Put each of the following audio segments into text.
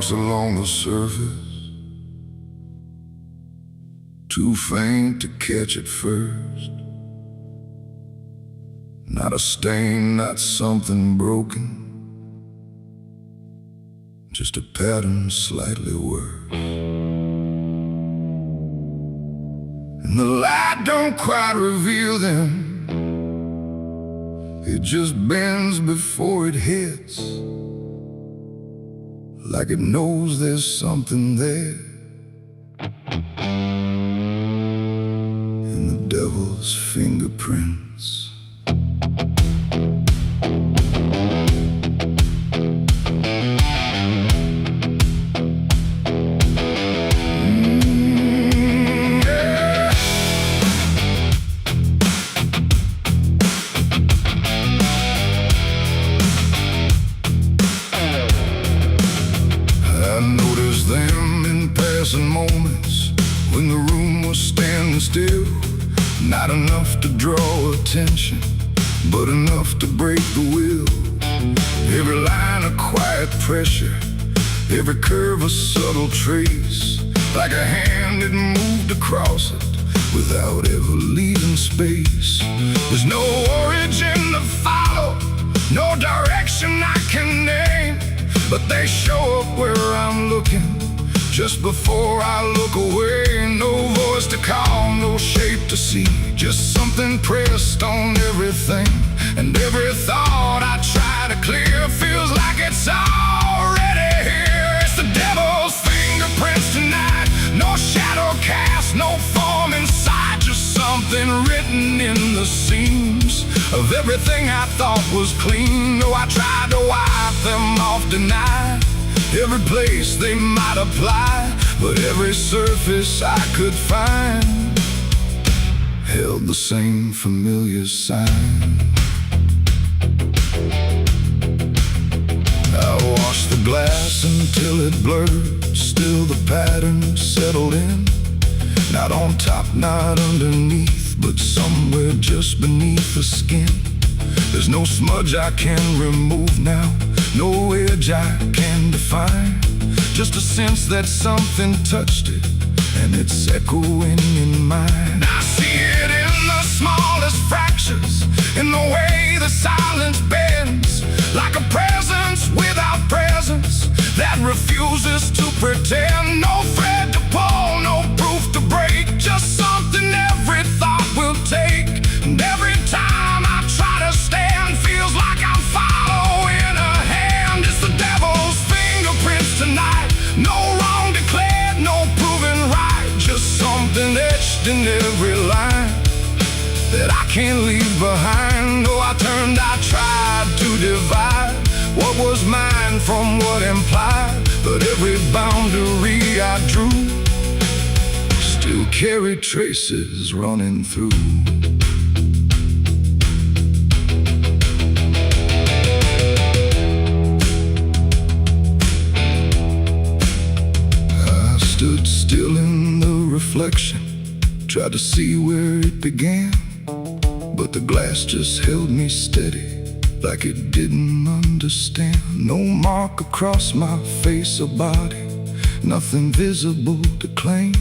marks along the surface, too faint to catch at first. Not a stain, not something broken, just a pattern slightly worse. And the light don't quite reveal them, it just bends before it hits, like it knows there's something there. In the devil's fingerprints. Moments when the room was standing still, not enough to draw attention, but enough to break the will. Every line a quiet pressure, every curve a subtle trace, like a hand that moved across it without ever leaving space. There's no origin to follow, no direction I can name, but they show up where I'm looking just before I look away. No voice to call, no shape to see, just something pressed on everything. And every thought I try to clear feels like it's already here. It's the devil's fingerprints tonight, no shadow cast, no form inside, just something written in the seams of everything I thought was clean. No, I tried to wipe them off, deny every place they might apply, but every surface I could find held the same familiar sign. I washed the glass until it blurred, still the pattern settled in. Not on top, not underneath, but somewhere just beneath the skin. There's no smudge I can remove now, no edge I can define, just a sense that something touched it, and it's echoing in mine. I see it in the smallest fractures, in the way the silence bends, like a presence without presence that refuses to pretend. No thread to pull, no proof to break, just something every thought will take. And every time I try to stand, feels like I'm following a hand. It's the devil's fingerprints tonight, no wrong declared, no proven right, just something etched in every line that I can't leave behind. Oh, I tried to divide what was mine from what implied, but every boundary I drew still carried traces running through. Stood still in the reflection, tried to see where it began, but the glass just held me steady, like it didn't understand. No mark across my face or body, nothing visible to claim,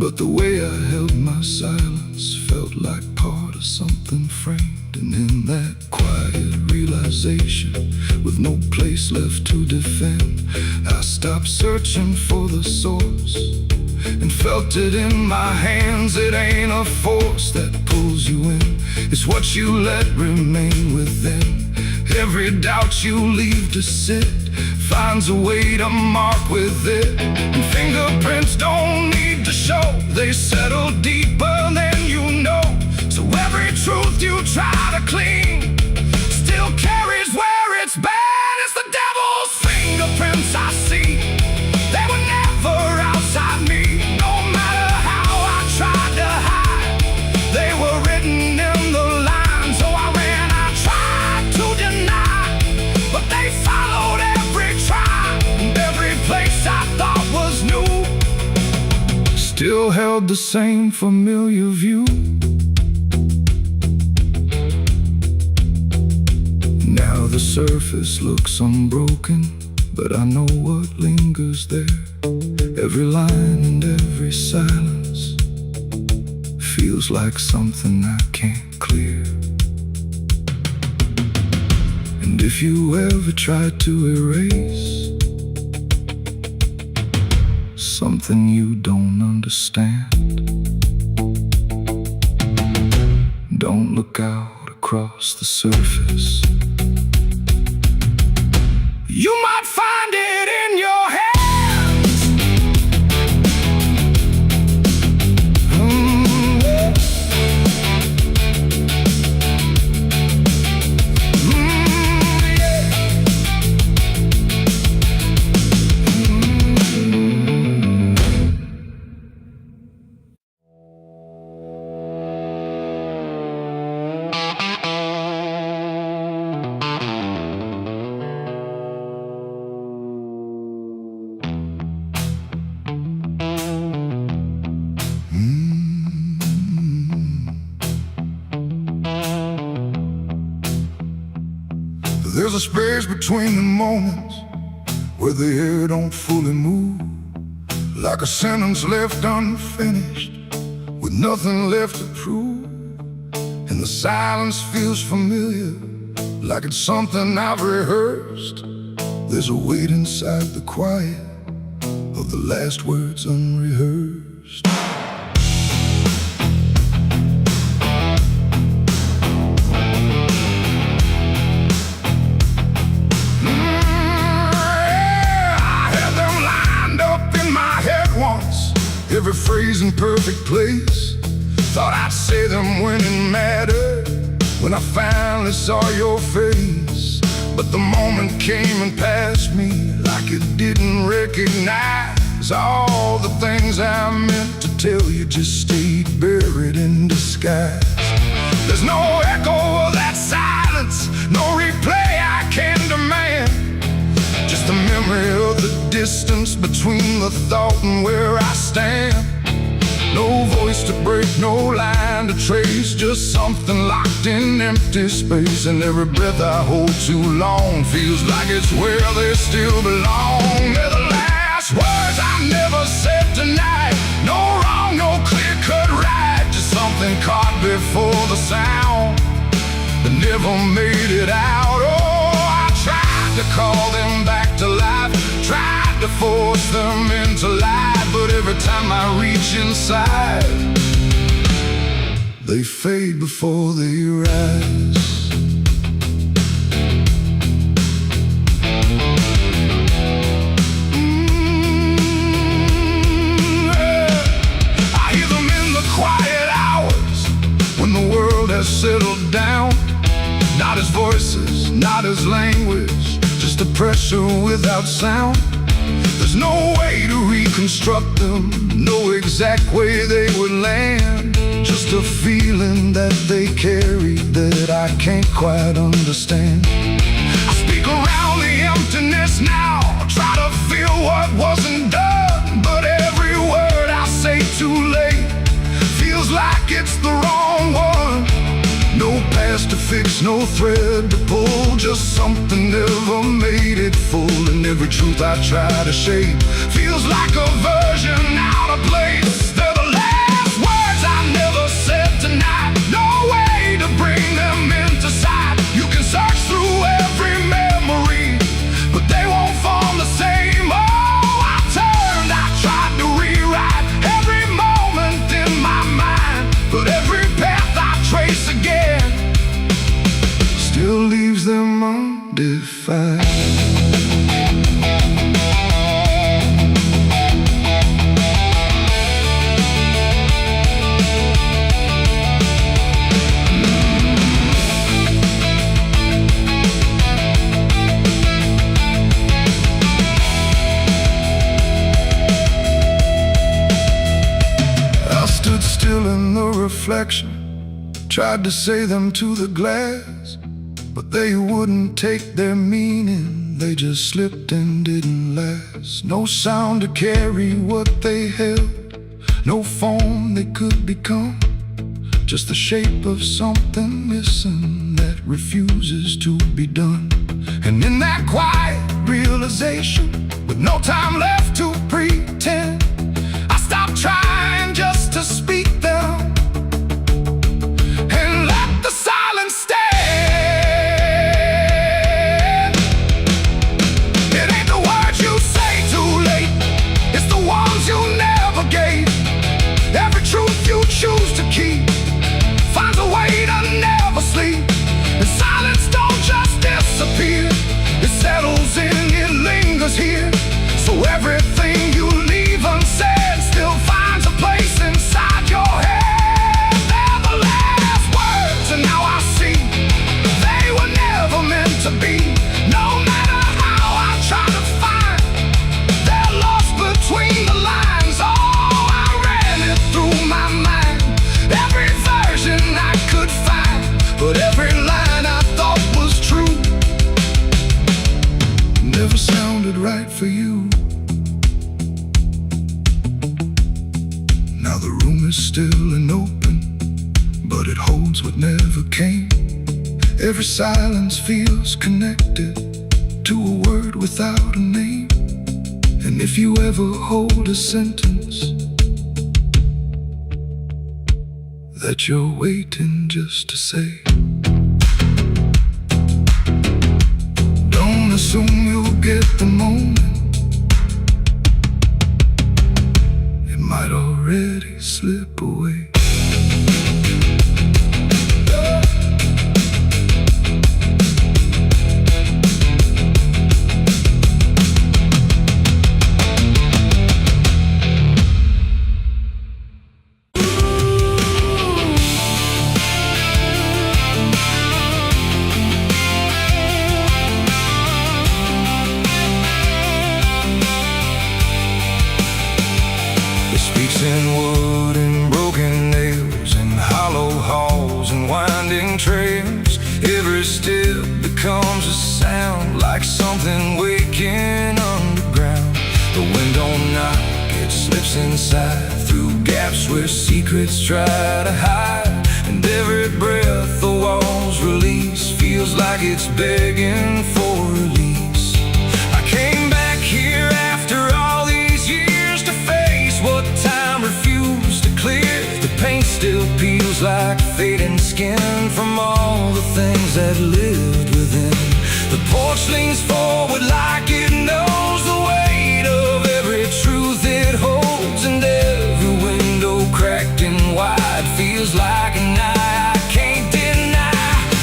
but the way I held my silence felt like part of something framed. And in that quiet realization, with no place left to defend, I stopped searching for the source and felt it in my hands. It ain't a force that pulls you in, it's what you let remain within. Every doubt you leave to sit finds a way to mark with it. And fingerprints don't need to show, they settle deeper than you know. So every truth you try to clean still carries where it's been. It's the devil's fingerprints I see, they were never outside me. No matter how I tried to hide, they were written in the lines. So I ran, I tried to deny, but they followed every try. And every place I thought was new still held the same familiar view. The surface looks unbroken, but I know what lingers there. Every line and every silence feels like something I can't clear. And if you ever try to erase something you don't understand, don't look out across the surface. You might find it in your hands. There's a space between the moments where the air don't fully move, like a sentence left unfinished with nothing left to prove. And the silence feels familiar, like it's something I've rehearsed. There's a weight inside the quiet of the last words unrehearsed. Every phrase in perfect place. Thought I'd say them when it mattered, when I finally saw your face. But the moment came and passed me like it didn't recognize. All the things I meant to tell you just stayed buried in disguise. There's no echo of that silence, no replay I can demand. Just the memory of the distance between the thought and where I stand. No voice to break, no line to trace, just something locked in empty space. And every breath I hold too long feels like it's where they still belong. They're the last words I never said tonight. No wrong, no clear-cut right, just something caught before the sound that never made it out. Oh, I tried to call them back to life, tried to force them into life, but every time I reach inside, they fade before they rise. I hear them in the quiet hours when the world has settled down. Not as voices, not as language, just a pressure without sound. There's no way to reconstruct them, no exact way they would land. Just a feeling that they carry that I can't quite understand. I speak around the emptiness now, try to feel what wasn't done, but every word I say too late feels like it's the wrong one. No past to fix, no thread to pull, just something never made it full. And every truth I try to shape feels like a version out of place. They're the last words I never said tonight, no way to bring them into sight. You can search through every memory, but they won't form the same. Oh, I turned, I tried to rewrite every moment in my mind, but every path I trace again still leaves them undefined. I stood still in the reflection, tried to say them to the glass, but they wouldn't take their meaning, they just slipped and didn't last. No sound to carry what they held, no form they could become, just the shape of something missing that refuses to be done. And in that quiet, realization, with no time left to pretend. I stopped trying just to speak them and let the silence stand. It ain't the words you say too late, it's the ones you never gave. Every truth you choose to keep finds a way to never sleep. And silence don't just disappear, it settles in, it lingers here. So everything you leave unsaid still finds a place inside your head. They're the last words, and now I see they were never meant to be. No matter how I try to find, they're lost between the lines. Oh, I ran it through my mind, every version I could find, but every line I thought was true never sounded right for you. Now the room is still and open, but it holds what never came. Every silence feels connected to a word without a name. And if you ever hold a sentence that you're waiting just to say, don't assume you'll get the moment, it might already slip away. Speaks in wood and broken nails and hollow halls and winding trails. Every step becomes a sound, like something waking underground. The wind don't knock, it slips inside through gaps where secrets try to hide. And every breath the walls release feels like it's begging for release. I came back here after all these years to face what time refused to clear. The paint still peels like fading skin from all the things that lived within. The porch leans forward like it knows the weight of every truth it holds. And every window cracked and wide feels like an eye I can't deny.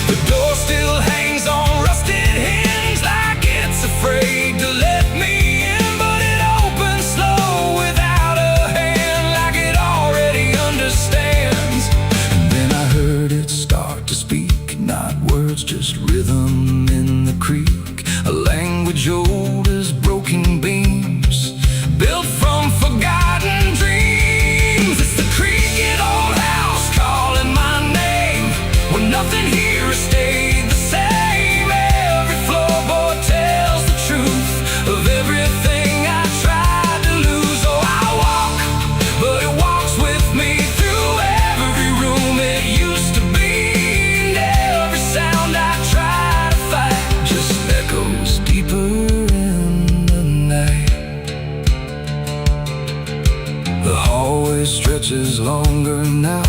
The door still hangs on rusted hinge like it's afraid to let me in, but it opens slow without a hand, like it already understands. And then I heard it start to speak, not words, just rhythm in the creek. A language old as broken beams, built from forgotten dreams. It's the creaking old house calling my name, when nothing here has stayed the same. Every floorboard tells the truth of everything I tried to lose. Oh, I walk, but it walks with me through every room it used to be. And every sound I try to fight just echoes deeper in the night. The hallway stretches longer now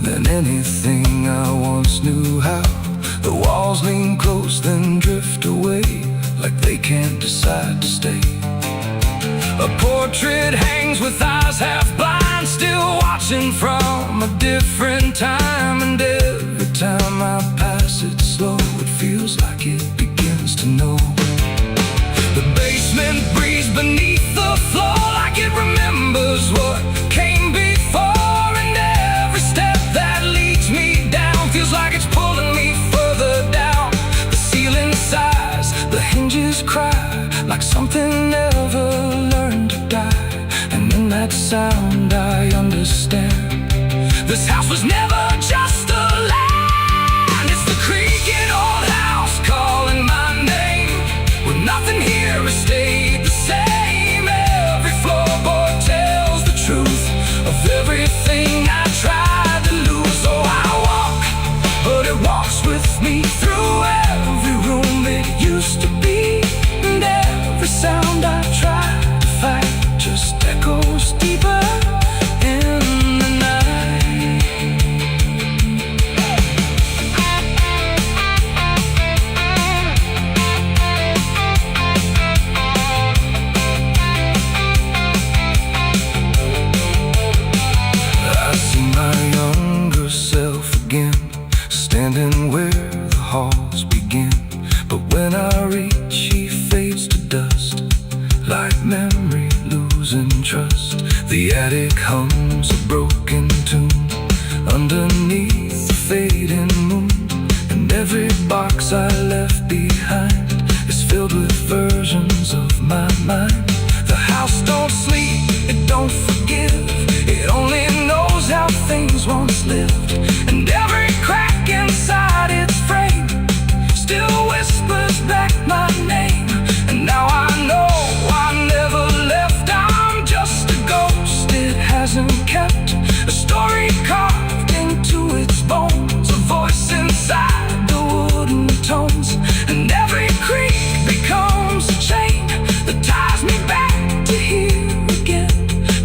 than anything I once knew how. The walls lean close then drift away, like they can't decide to stay. A portrait hangs with eyes half blind, still watching from a different time. And every time I pass it slow, it feels like it begins to know. The basement breathes beneath the floor, like it remembers what came before. And every step that leads me down feels like it's pulling me further down. The ceiling sighs, the hinges cry, like something never learned to die. And in that sound I understand, this house was never just a land. It's the creaking old house calling my name, when nothing here has stayed the same. Every floorboard tells the truth of everything I tried to lose. Oh, I walk, but it walks with me through every room it used to be. And every again, standing where the halls begin. But when I reach, he fades to dust, like memory losing trust. The attic hums a broken tune underneath the fading moon, and every box I left behind is filled with versions of my mind. The house don't sleep, it don't forgive, it only knows how things once lived. And every crack inside its frame still whispers back my name. And now I know I never left, I'm just a ghost. It hasn't kept a story carved into its bones, a voice inside the wooden tones. And every creak becomes a chain that ties me back to here again.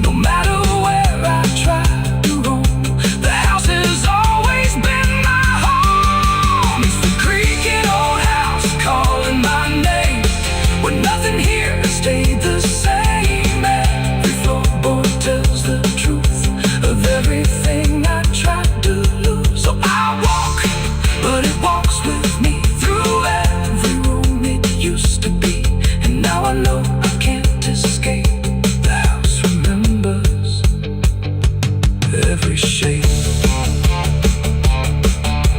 No matter where I try to roam, the house has always been my home. It's the creaking old house calling my name, when nothing here has stayed the same. Every floorboard tells the truth of everything I tried to lose. So I walk, but it walks with me through every room it used to be. And now I know I can't escape. The house remembers every shape.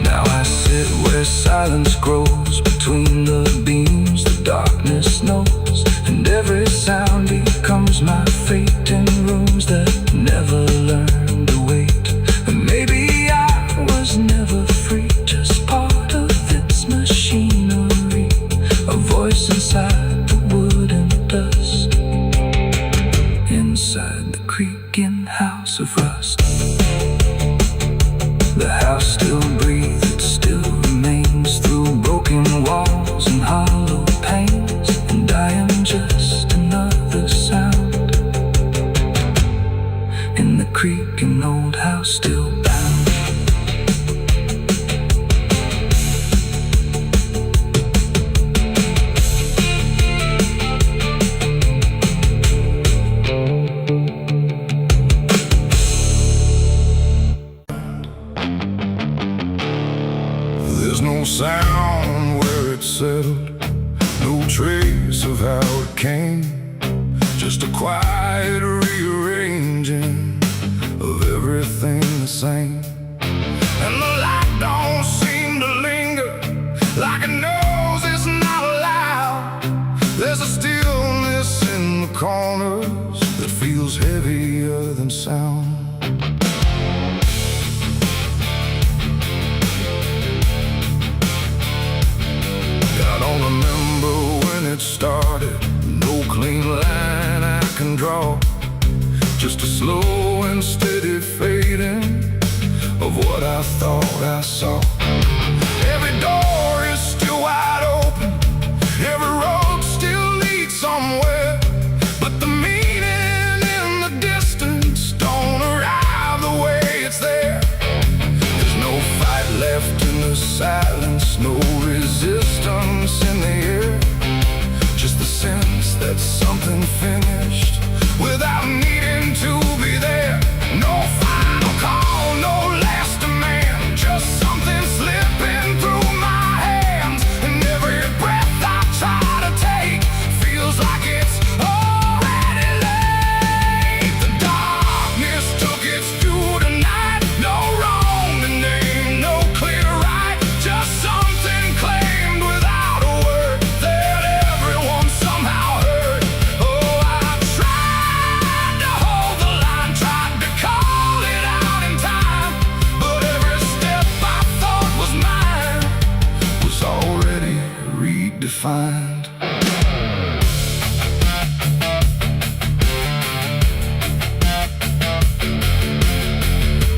Now I sit where silence grows between the beams the darkness knows, and every sound becomes my fate in rooms that never learned to wait. And maybe I was never free, just part of its machinery, a voice inside the wood and dust, inside the creaking house of rust. The house still breathes, it still remains through broken walls and hollow panes. And I am just another sound in the creaking old house still bound. There's no sound where it settled, no trace of how it came, just a quiet rearranging of everything the same. And the light don't seem to linger, like it knows it's not allowed. There's a stillness in the corners that feels heavier than sound. I don't remember when it started, no clean line I can draw, just a slow and steady fading of what I thought I saw. Every door is still wide open, every road still leads somewhere, but the meaning in the distance don't arrive the way it's there. There's no fight left in the silence, no resistance in the air, just the sense that something finished without needing to be there. No final call, no last demand, just something slipping through my hands. And every breath I try to take feels like it's already late. The darkness took its due tonight, no wrong to name, no clear right, just something claimed without a word that everyone somehow heard. Oh, I tried to hold the line, tried to call it out in time, but every step I thought was mine was already redefined.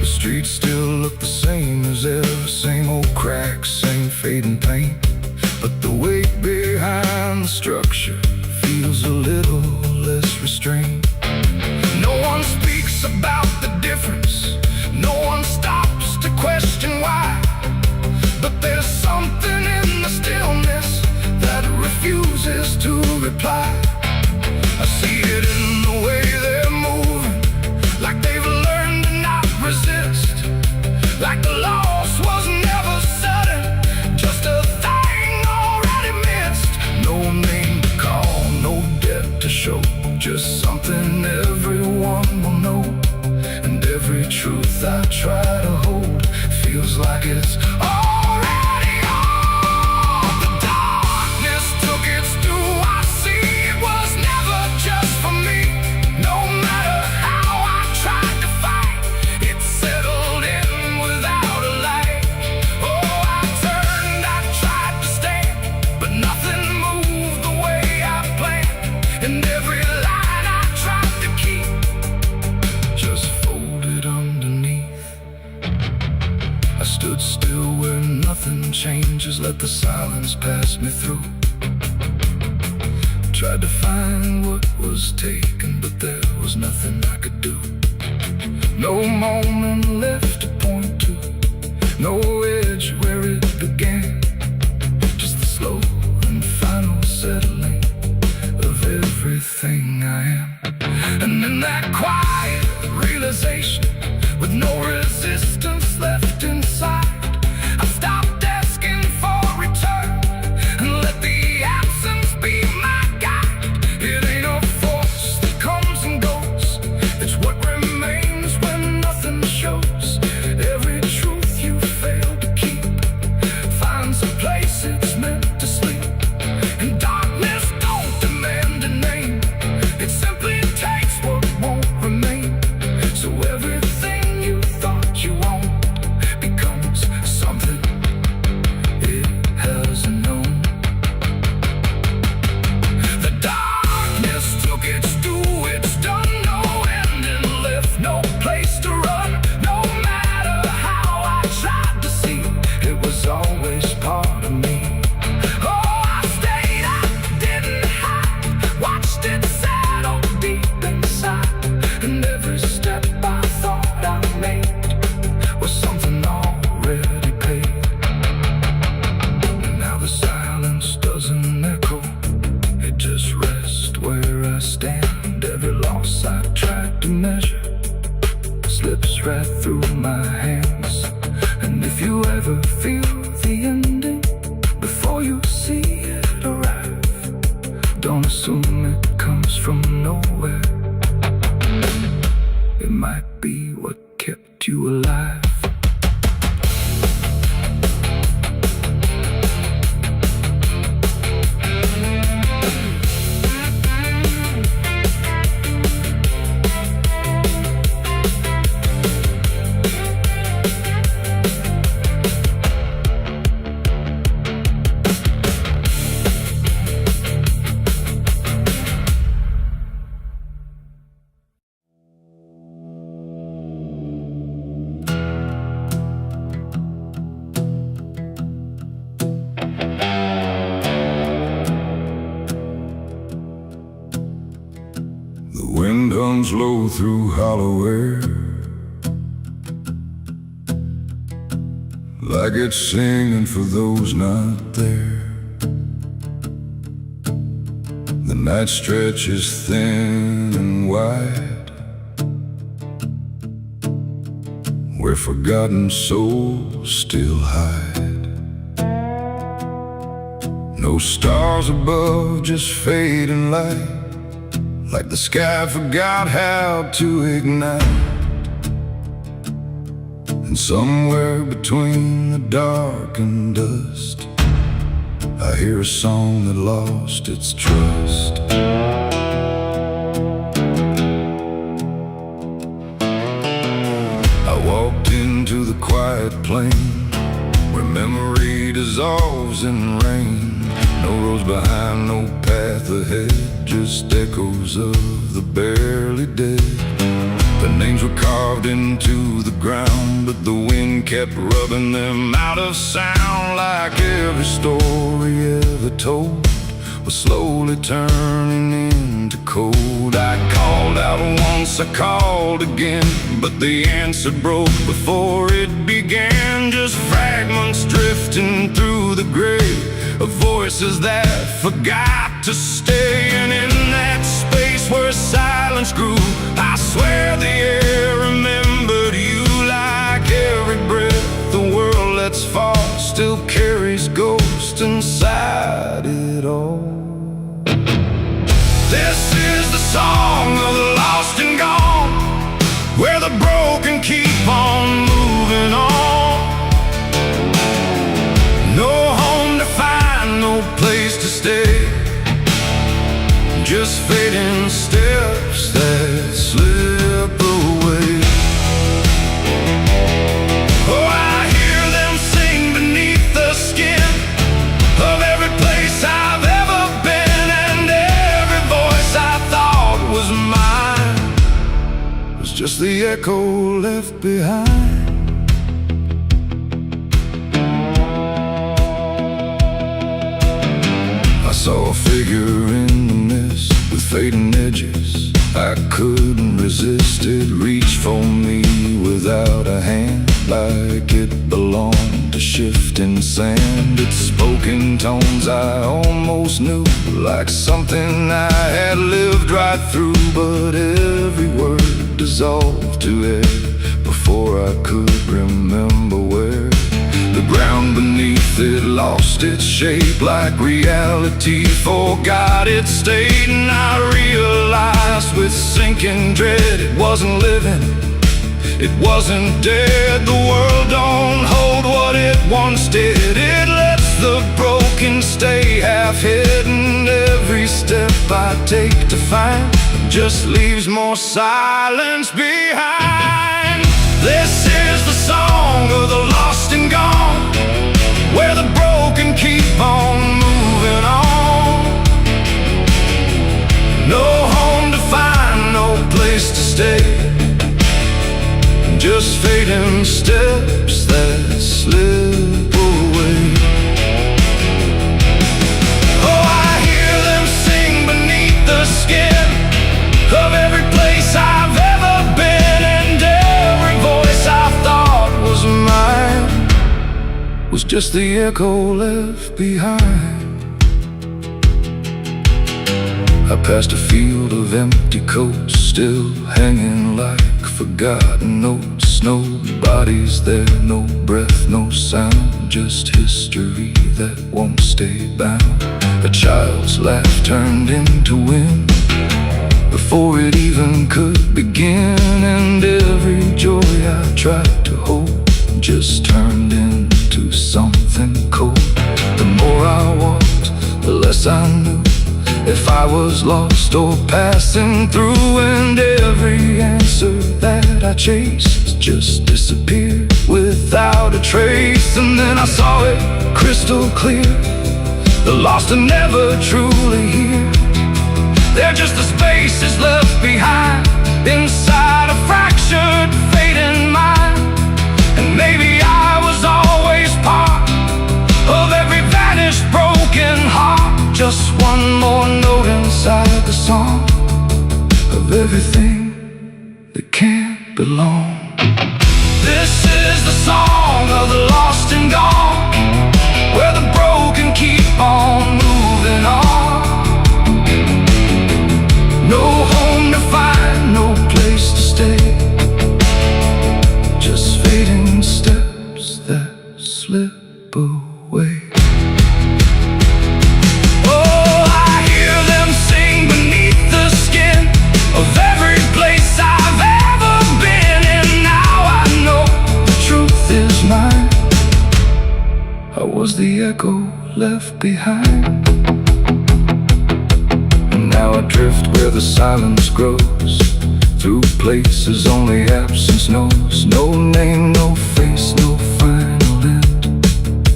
The streets still look the same as ever, same old cracks, same fading paint, but the weight behind the structure feels a little less restrained. No one speaks about the difference, no one stops to question why, but there's something in the stillness that refuses to reply. I see it in the way they're moving, like they've learned to not resist, like the lost already on. The darkness took its due. I see it was never just for me. No matter how I tried to fight, it settled in without a light. Oh, I turned, I tried to stay, but nothing moved the way I planned. And every line I tried to keep just folded underneath. I stood still where nothing changes, let the silence pass me through. Tried to find what was taken, but there was nothing I could do. No moment left to point to, no edge where it began. Just the slow and final settling of everything I am. And in that quiet realization, with no resistance left inside, I stopped asking for return and let the absence be my guide. It ain't a force that comes and goes, it's what remains when nothing shows. Every truth you fail to keep finds a place it's meant to sleep. And darkness don't demand a name, it simply takes what won't remain. So everything you thought you owned becomes something it hasn't known. The darkness took its due, it's done, no ending left, no place to run. No matter how I tried to see, it was always part of me. Oh, I stayed, I didn't hide, watched it settle deep inside. And every step I thought I made was something already paid. And now the silence doesn't echo, it just rests where I stand. Every loss I tried to measure slips right through my hands. And if you ever feel the ending before you see it arrive, don't assume it comes from nowhere. It might be what kept you alive. The wind hums low through hollow air, like it's singing for those not there. The night stretches thin and wide, where forgotten souls still hide. No stars above, just fading light, like the sky forgot how to ignite. And somewhere between the dark and dust, I hear a song that lost its trust. I walked into the quiet plain, where memory dissolves in rain. No roads behind, no path ahead, just echoes of the barely dead. The names were carved into the ground, but the wind kept rubbing them out of sound. Like every story ever told was slowly turning into cold. I called out once, I called again, but the answer broke before it began. Just fragments drifting through the grave of voices that forgot to stay. And in that space where silence grew, I swear the air remembered you. Like every breath the world lets fall still carries ghosts inside it all. This is the song of the lost and gone, where the broken keep on moving on. echo left behind. I saw a figure in the mist with fading edges. I couldn't resist it, reached for me without a hand, like it belonged to shifting sand. It spoke in tones I almost knew, like something I had lived right through. But every word dissolved to air before I could remember where. The ground beneath it lost its shape, like reality forgot its state. And I realized with sinking dread, it wasn't living, it wasn't dead. The world don't hold what it once did. It lets the broken stay half hidden. Every step I take to find just leaves more silence behind. This is the song of the lost and gone, where the broken keep on moving on. No home to find, no place to stay, just fading steps that slip away. Oh, I hear them sing beneath the skin of every place I've ever been, and every voice I thought was mine was just the echo left behind. I passed a field of empty coats, still hanging like forgotten notes. No bodies there, no breath, no sound, just history that won't stay bound. A child's laugh turned into wind before it even could begin, and every joy I tried to hold just turned into something cold. The more I walked, the less I knew if I was lost or passing through, and every answer that I chased just disappeared without a trace. And then I saw it crystal clear, the lost are never truly here. They're just the spaces left behind inside a fractured, fading mind. And maybe I was always part of every vanished, broken heart, just one more note inside the song of everything that can't belong. This is the song of the lost and gone, where the broken keep on moving on. No home to find, no place to stay, just fading steps that slip away. Oh, I hear them sing beneath the skin of every place I've ever been, and now I know the truth is mine. I was the echo left behind. Now I drift where the silence grows, through places only absence knows. No name, no face, no final end,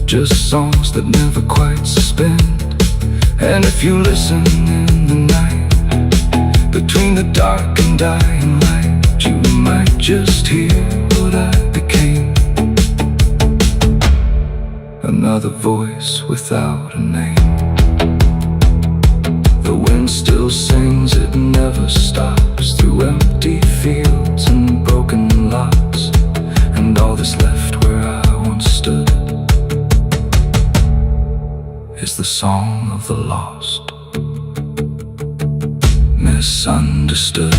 just songs that never quite suspend. And if you listen in the night, between the dark and dying light, you might just hear what I became, another voice without a name. The wind still sings, it never stops, through empty fields and broken lots, and all that's left where I once stood is the song of the lost, misunderstood.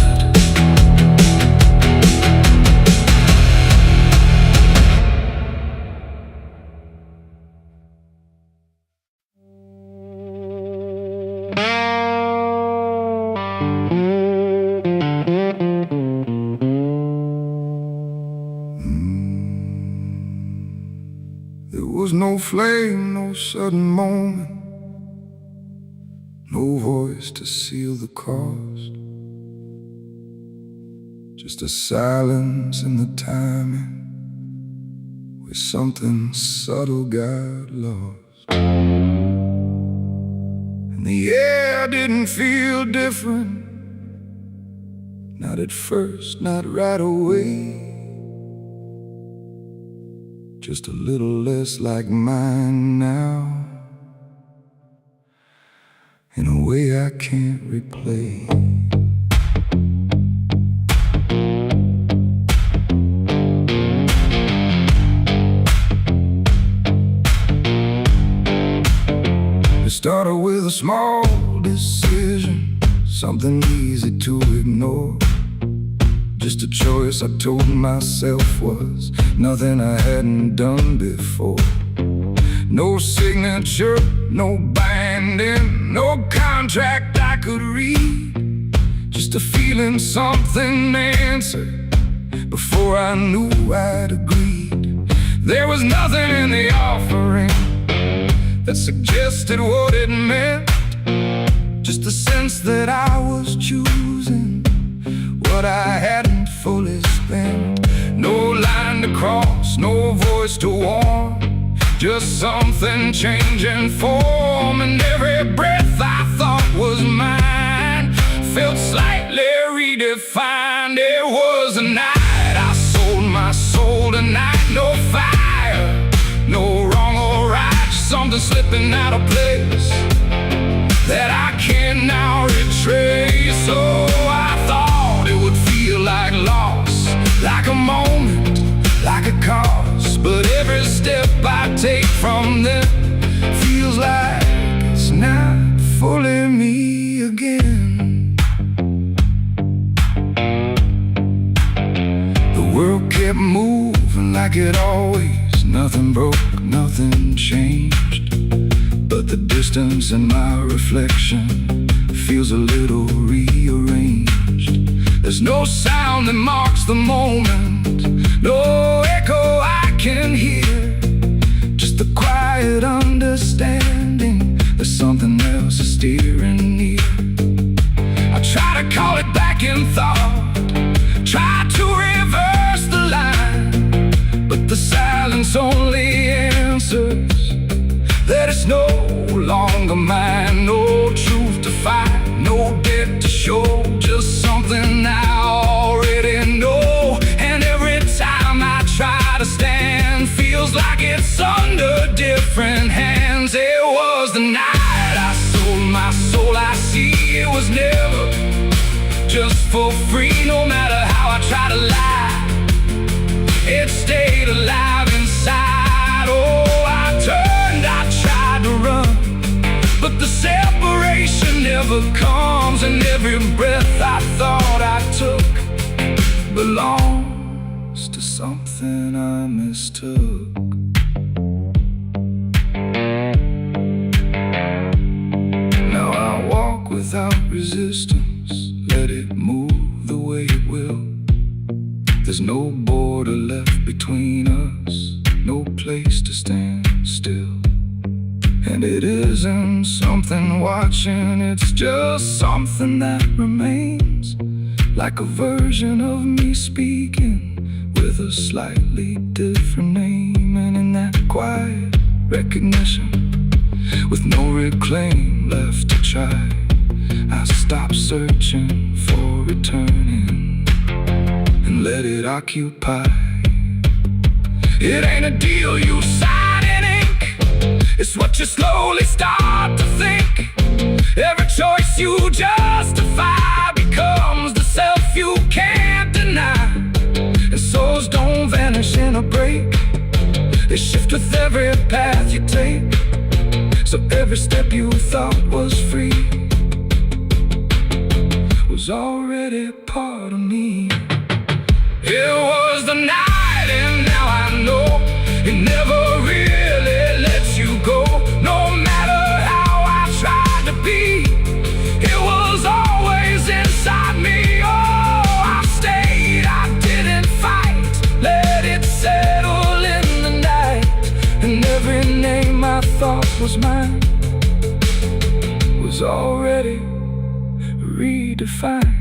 There was no flame, no sudden moment, no voice to seal the cost, just a silence in the timing where something subtle got lost. And the air didn't feel different, Not at first, not right away. Just a little less like mine now, in a way I can't replay. It started with a small decision, something easy to ignore. Just a choice I told myself was nothing I hadn't done before. No signature, no binding, no contract I could read. Just a feeling something answered before I knew I'd agreed. There was nothing in the offering that suggested what it meant. Just the sense that I was choosing what I hadn't fully spent. No line to cross, no voice to warn, just something changing form. And every breath I thought was mine felt slightly redefined. It was a night I sold my soul tonight. No fire, no wrong or right, just something slipping out of place that I can now retrace. So I thought it would feel like loss, like a moment, like a cause. But every step I take from them feels like it's not fully me again. The world kept moving like it always. Nothing broke, nothing changed, but the distance in my reflection feels a little rearranged. There's no sound that marks the moment, no echo I can hear, just the quiet understanding there's something else steering near. I try to call it back in thought, try to reverse the line, but the silence only answers that it's no longer mine. No truth to find, no debt to show, just something I already know. And every time I try to stand, feels like it's under different hands. It was the night I sold my soul. I see it was never just for free. No matter how I try to lie, it stayed alive inside. Oh, I tried to run, but the separation never comes. And every breath I thought I took belongs to something I mistook. Now I walk without resistance, let it move the way it will. There's no border left between us, no place to stand still. And it isn't something watching, it's just something that remains, like a version of me speaking with a slightly different name. And in that quiet recognition, with no reclaim left to try, I stop searching for returning and let it occupy. It ain't a deal you sign in ink, it's what you slowly start to think. Every choice you justify becomes the self you can't deny. And souls don't vanish in a break, they shift with every path you take. So every step you thought was free was already part of me. It was the night, and now I know it never really lets you go. No matter how I tried to be, it was always inside me. Oh, I stayed, I didn't fight, let it settle in the night. And every name I thought was mine was already redefined.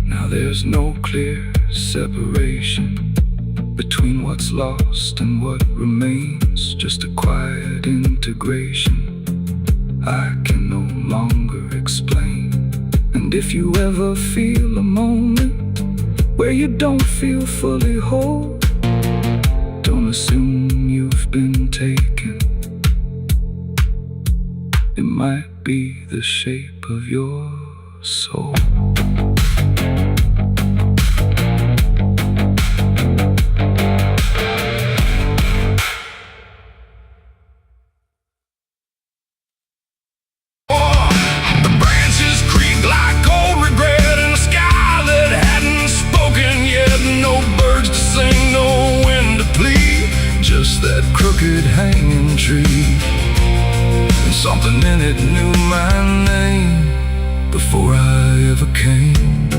Now there's no clear separation between what's lost and what remains, just a quiet integration I can no longer explain. And if you ever feel a moment where you don't feel fully whole, don't assume you've been taken. It might be the shape of your soul. That crooked hanging tree, and something in it knew my name before I ever came.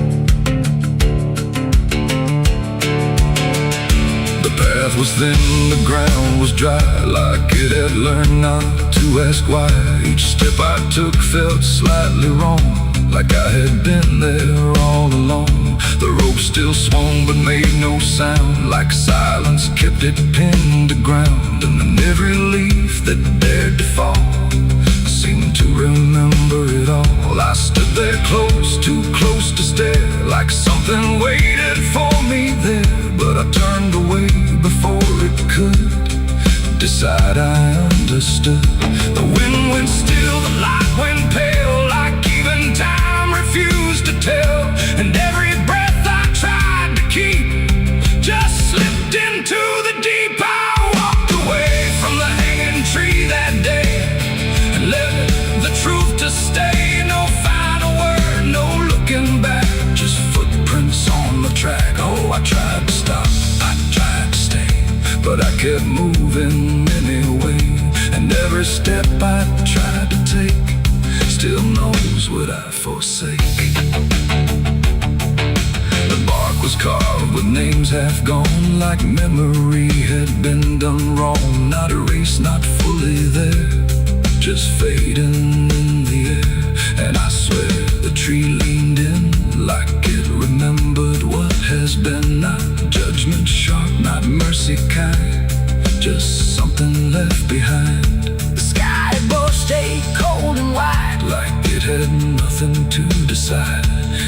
The path was thin, the ground was dry, like it had learned not to ask why. Each step I took felt slightly wrong, like I had been there all along. The rope still swung but made no sound, like silence kept it pinned to ground. And then every leaf that dared to fall seemed to remember it all. I stood there close, too close to stare, like something waited for me there. But I turned away before it could decide I understood. The wind went still, the light went pale, like even time refused to tell. And every breath I tried to keep just slipped into the deep. I walked away from the hanging tree that day and left the truth to stay. No final word, no looking back, just footprints on the track. Oh, I tried to stop, I tried to stay, but I kept moving anyway. And every step I tried to take still knows what I forsake. The bark was carved with names half gone, like memory had been done wrong. Not erased, not fully there, just fading in the air. And I swear the tree leaned in, like it remembered what has been. Not judgment sharp, not mercy kind, just something left behind. The sky above stayed cold and white, like it had nothing to decide.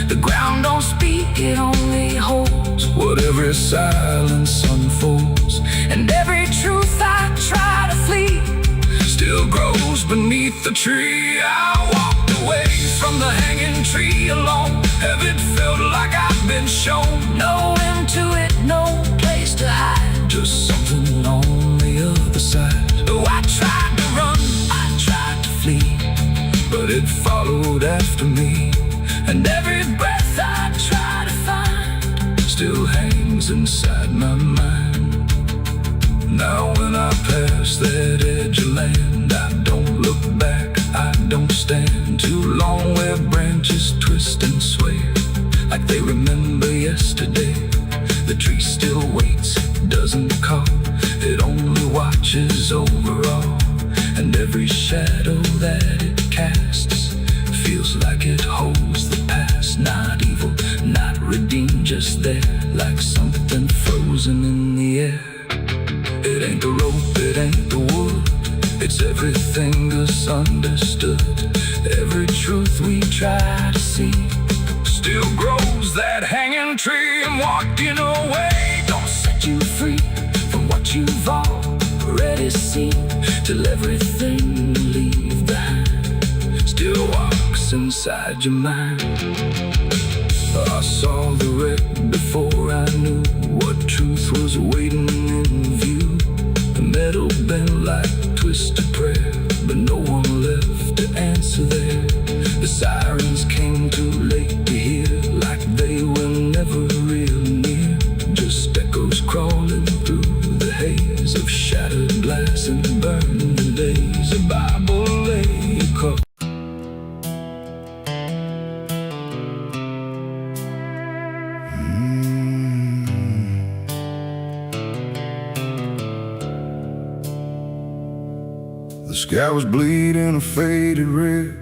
The ground don't speak, it only holds what every silence unfolds. And every truth I try to flee still grows beneath the tree. I walked away from the hanging tree alone. Heaven felt like I'd been shown. No end to it, no place to hide, just something on the other side. Oh, I tried to run, I tried to flee, but it followed after me. And every breath I try to find still hangs inside my mind. Now when I pass that edge of land, I don't look back, I don't stand too long where branches twist and sway, like they remember yesterday. The tree still waits, doesn't call, it only watches over all. And every shadow that it casts feels like it holds the past. Not evil, not redeemed, just there, like something frozen in the air. It ain't the rope, it ain't the wood, it's everything misunderstood. Every truth we try to see still grows that hanging tree. And walking away don't set you free from what you've already seen, till everything you leave behind still walks inside your mind. I saw the wreck before I knew what truth was waiting in view. The metal bent like twisted prayer, but no one left to answer there. The sirens came too late to hear, like they were never real near, just echoes crawling through the haze of shattered glass and burning days. A Bible lay across. The sky was bleeding a faded red,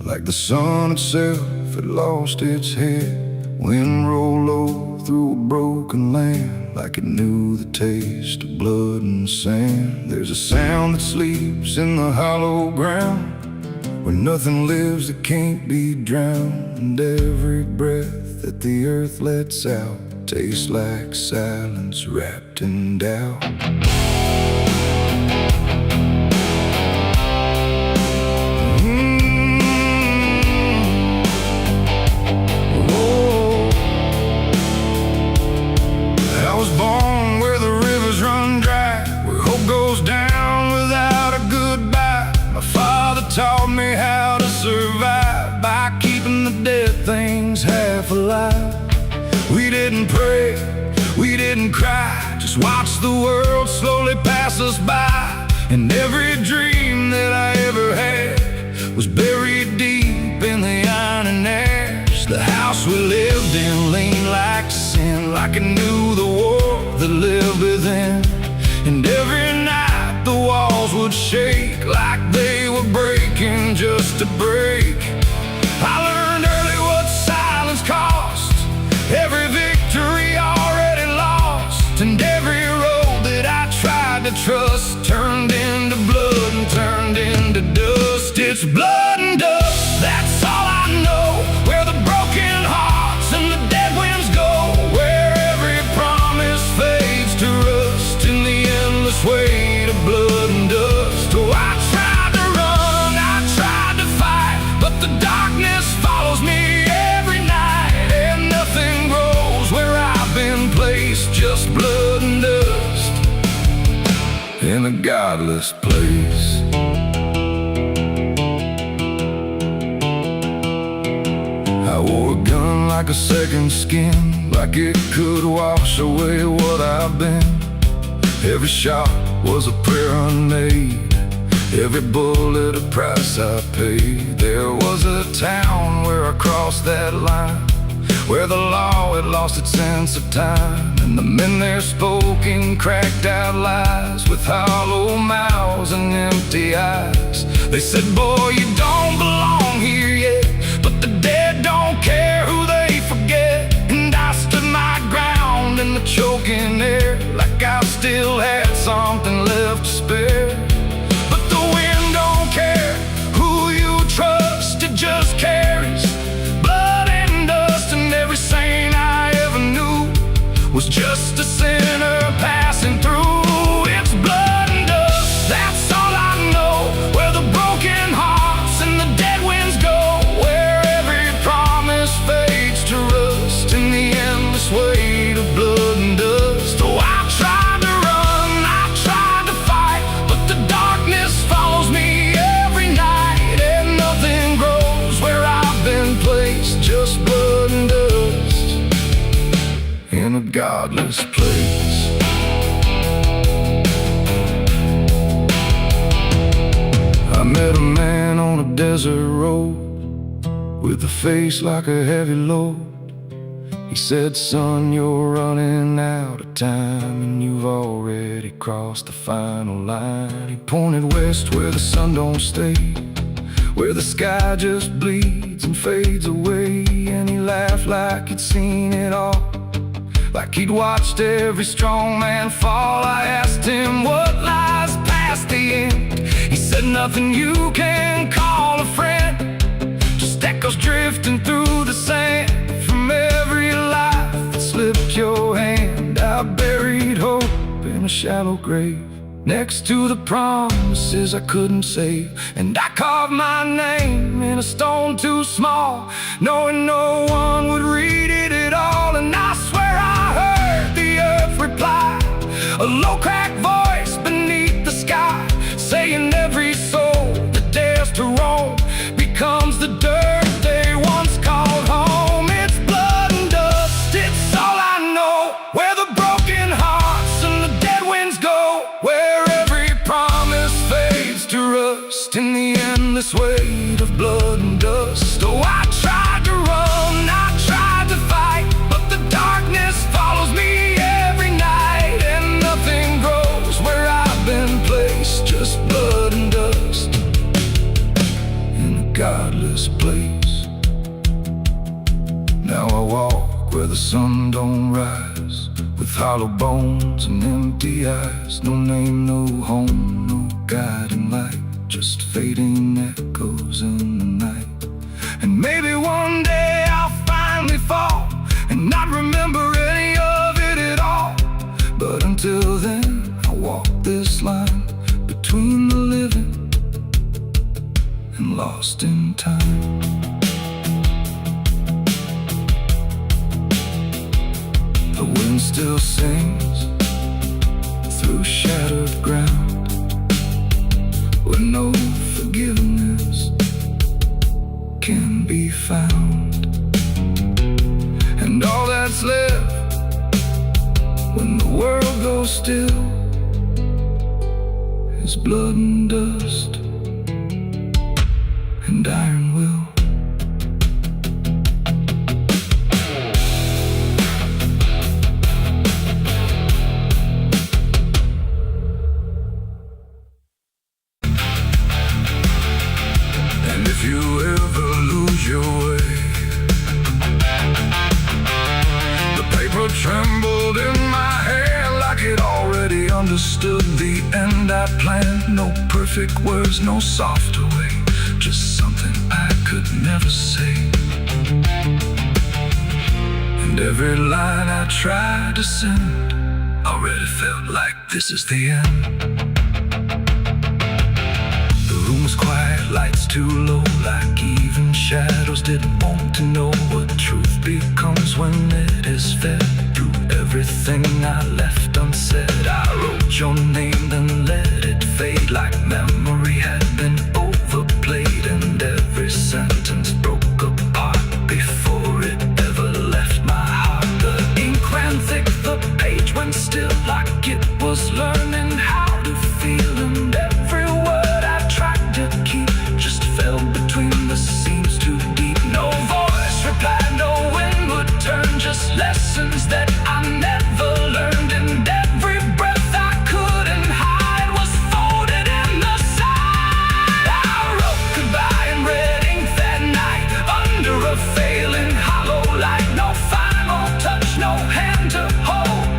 like the sun itself had lost its head. Wind rolled low through a broken land, like it knew the taste of blood and sand. There's a sound that sleeps in the hollow ground, where nothing lives that can't be drowned, and every breath that the earth lets out tastes like silence wrapped in doubt. I was born where the rivers run dry, where hope goes down without a goodbye. My father taught me how to survive by keeping the dead things half alive. We didn't pray, we didn't cry, just watch the world slowly pass us by. And every dream that I ever had was buried deep in the iron and ash. The house we lived in leaned like sin, like it knew the war that lived within. And every night the walls would shake like they were breaking just to break. I learned early what silence cost, every victory already lost, and every road that I tried to trust turned into blood and turned into dust. It's blood and dust, that's all I know, where the broken hearts and the dead winds go, where every promise fades to rust in the endless weight of blood and dust. Oh, I tried to run, I tried to fight, but the darkness follows me every night, and nothing grows where I've been placed, just blood and dust in a godless place. I wore a gun like a second skin, like it could wash away what I've been. Every shot was a prayer unmade, every bullet a price I paid. There was a town where I crossed that line, where the law had lost its sense of time, and the men there spoke in cracked out lies, with hollow mouths and empty eyes. They said, boy, you don't belong here yet, but the dead don't care who they forget. And I stood my ground in the choking air, like I still had something left to spare. But the wind don't care who you trust, it just carries blood and dust. And every saint I ever knew was just a sinner passing through. It's blood and dust, that's all I know, where the broken hearts and the dead winds go, where every promise fades to rust in the endless weight of blood and dust. Oh, I tried to run, I tried to fight, but the darkness follows me every night, and nothing grows where I've been placed, just blood and dust in a godless place. I met a man on a desert road with a face like a heavy load. He said, son, you're running out of time, and you've already crossed the final line. He pointed west where the sun don't stay, where the sky just bleeds and fades away. And he laughed like he'd seen it all, like he'd watched every strong man fall. I asked him what lies past the end. He said, nothing you can call a friend, just echoes drifting through the sand from every life that slipped your hand. I buried hope in a shallow grave, next to the promises I couldn't save. And I carved my name in a stone too small, knowing no one would read it at all. And I swear I heard the earth reply, a low cracked voice beneath the sky, saying every soul that dares to roam becomes the dirt they once called home. It's blood and dust, it's all I know, where the broken hearts and the dead winds go, where every promise fades to rust in the endless weight of blood and dust. Oh, I tried to run, I tried to fight, but the darkness follows me every night, and nothing grows where I've been placed, just blood and dust in a godless place. Now I walk where the sun don't rise, with hollow bones and empty eyes. No name, no home, no guiding light, just fading echoes in the night. And maybe one day I'll finally fall and not remember any of it at all. But until then, I'll walk this line between the living and lost in time. The wind still sings through shattered ground, where no forgiveness can be found. And all that's left when the world goes still is blood and dust and iron will. And if you ever lose your way, the paper trembled in my hand like it already understood the end I planned. No perfect words, no softer way, just something I could never say. And every line I tried to send already felt like this is the end. The room was quiet, lights too low, like even shadows didn't want to know what truth becomes when it is fed through everything I left unsaid. I wrote your name, then let it fade like memory had been overplayed, and every sentence broke apart before it ever left my heart. The ink ran thick, the page went still like it was learning how to feel, and every word I tried to keep just fell between the seams too deep. No voice replied, no wind would turn, just lessons that I never learned. And every breath I couldn't hide was folded in the side. I wrote goodbye in red ink that night under a failing hollow light. No final touch, no hand to hold,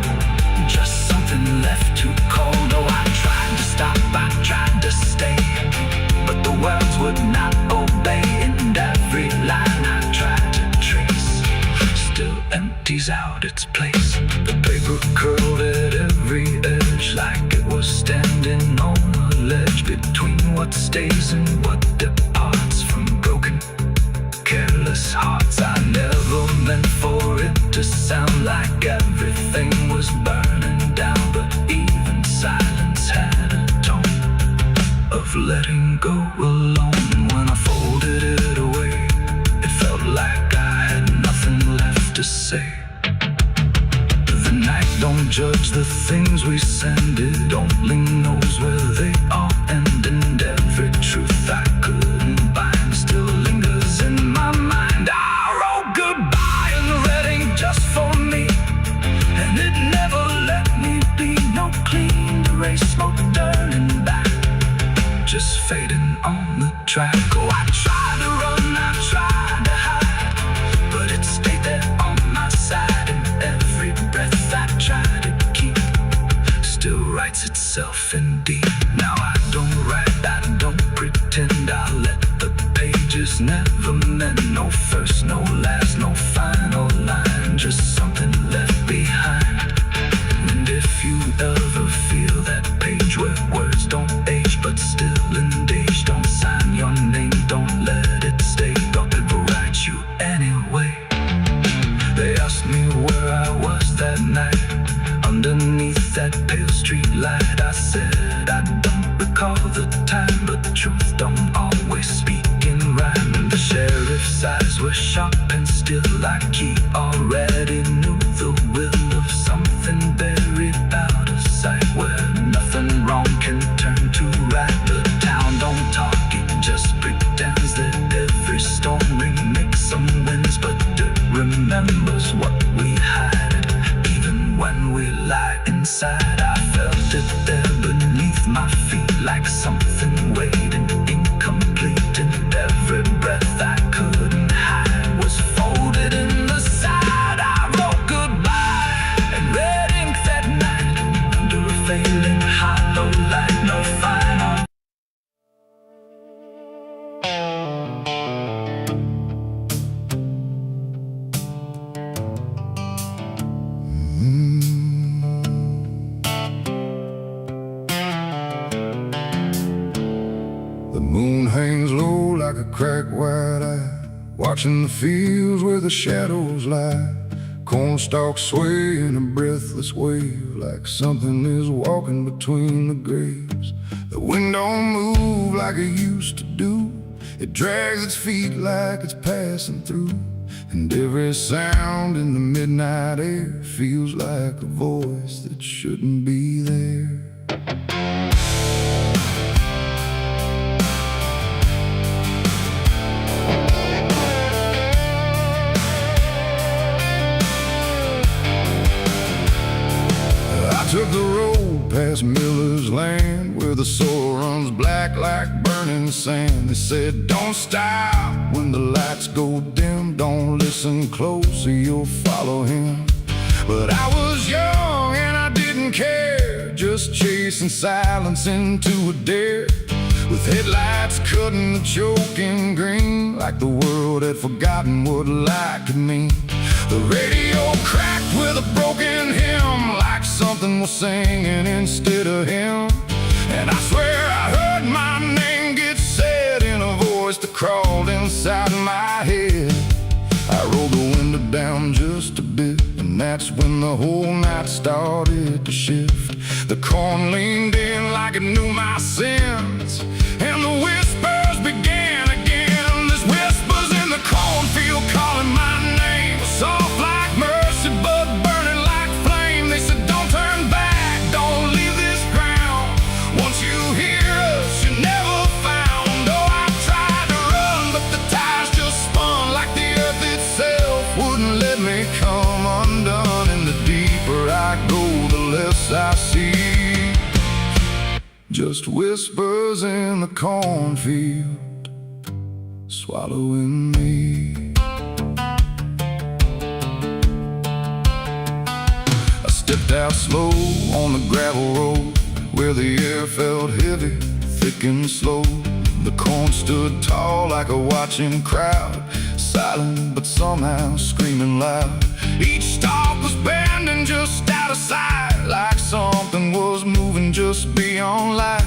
just something left too cold. Oh, I tried to stop, I tried to stay, but the words would not obey. And every line I tried to trace still empties out its place. The paper curled at every edge like it was standing on a ledge between what stays and what departs from broken, careless hearts. I never meant for it to sound like everything was burning down, but even silence had a tone of letting go alone. When I folded it away, it felt like I had nothing left to say. The night don't judge the things we send, it only knows where they all end. And every truth I couldn't bind still lingers in my mind. I wrote goodbye in red ink just for me, and it never let me be. No clean erase, no turning back, just fading on the track. Oh, I tried to run, I tried to hide, but it stayed there on my side. And every breath I tried to keep still writes itself in deep. Now I don't write, I don't pretend, I let the pages never meant. No first, no last, no final line, just something left behind. And if you ever feel that page where words don't age but still engage, don't sign your name, don't let it stay, don't ever write you anyway. They asked me where I was that night underneath that pale street light. I said I don't recall the time, but truth don't always speak in rhyme. And the sheriff's eyes were sharp and still, like he already knew the will of something buried out of sight, where nothing wrong can turn to right. The town don't talk, it just pretends that every storm remakes some winds, but it remembers what we hide. Even when we lie inside, I felt it there beneath my feet, like something waiting incomplete. And every breath I couldn't hide was folded in the side. I wrote goodbye in red ink that night under a failing hollow light. No final cracked wide eye, watching the fields where the shadows lie. Corn stalks sway in a breathless wave, like something is walking between the graves. The wind don't move like it used to do. It drags its feet like it's passing through. And every sound in the midnight air feels like a voice that shouldn't be there. I took the road past Miller's land, where the soil runs black like burning sand. They said, don't stop when the lights go dim, don't listen close or you'll follow him. But I was young and I didn't care, just chasing silence into a dare. With headlights cutting the choking green, like the world had forgotten what light could mean. The radio cracked with a broken hymn, like something was singing instead of him. And I swear I heard my name get said in a voice that crawled inside my head. I rolled the window down just a bit, and that's when the whole night started to shift. The corn leaned in like it knew my sins, and the whispers began again. There's whispers in the cornfield calling my name, soft like mercy but burning like flame. They said, don't turn back, don't leave this ground. Once you hear us, you're never found. Oh, I tried to run, but the tires just spun like the earth itself wouldn't let me come undone. And the deeper I go, the less I see. Just whispers in the cornfield, swallowing me. I stepped out slow on the gravel road, where the air felt heavy, thick and slow. The corn stood tall like a watching crowd, silent but somehow screaming loud. Each stalk was bending just out of sight, like something was moving just beyond light.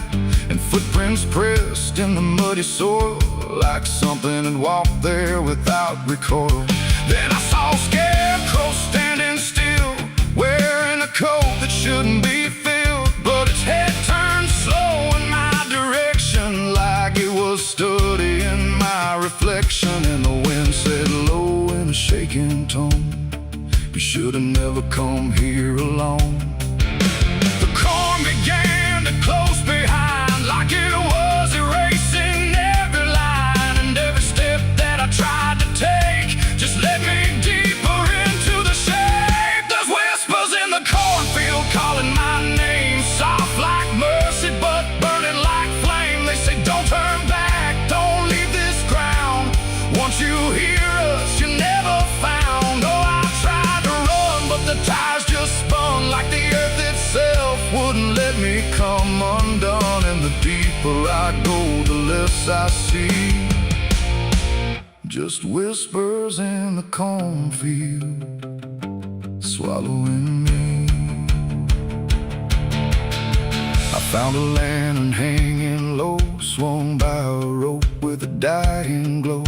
And footprints pressed in the muddy soil, like something had walked there without recoil. Then I saw a scarecrow standing still, wearing a coat that shouldn't be filled, but its head turned slow in my direction, like it was studying my reflection. And the wind said low in a shaking tone, you should have never come here alone. The corn began to close behind, like it was erasing every line. And every step that I tried to take just led me deeper into the shade. There's whispers in the cornfield calling my name, soft like mercy but burning like flame. They say, don't turn back, don't leave this ground. Once you hear us, you're never found. Oh, I tried to run, but the tires just spun like the earth itself wouldn't let me come undone. And the deeper I go, the less I see. Just whispers in the cornfield, swallowing me. I found a lantern hanging low, swung by a rope with a dying glow.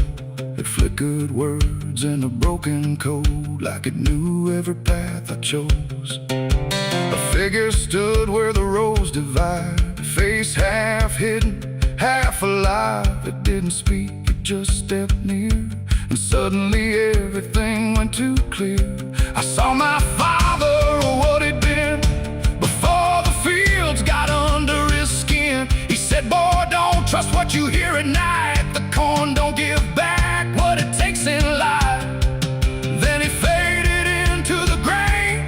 It flickered words in a broken code, like it knew every path I chose. A figure stood where the roads divide, face half hidden, half alive. It didn't speak, it just stepped near, and suddenly everything went too clear. I saw my father, or what he'd been, before the fields got under his skin. He said, boy, don't trust what you hear at night. The corn don't give back what it takes in life. Then he faded into the grain,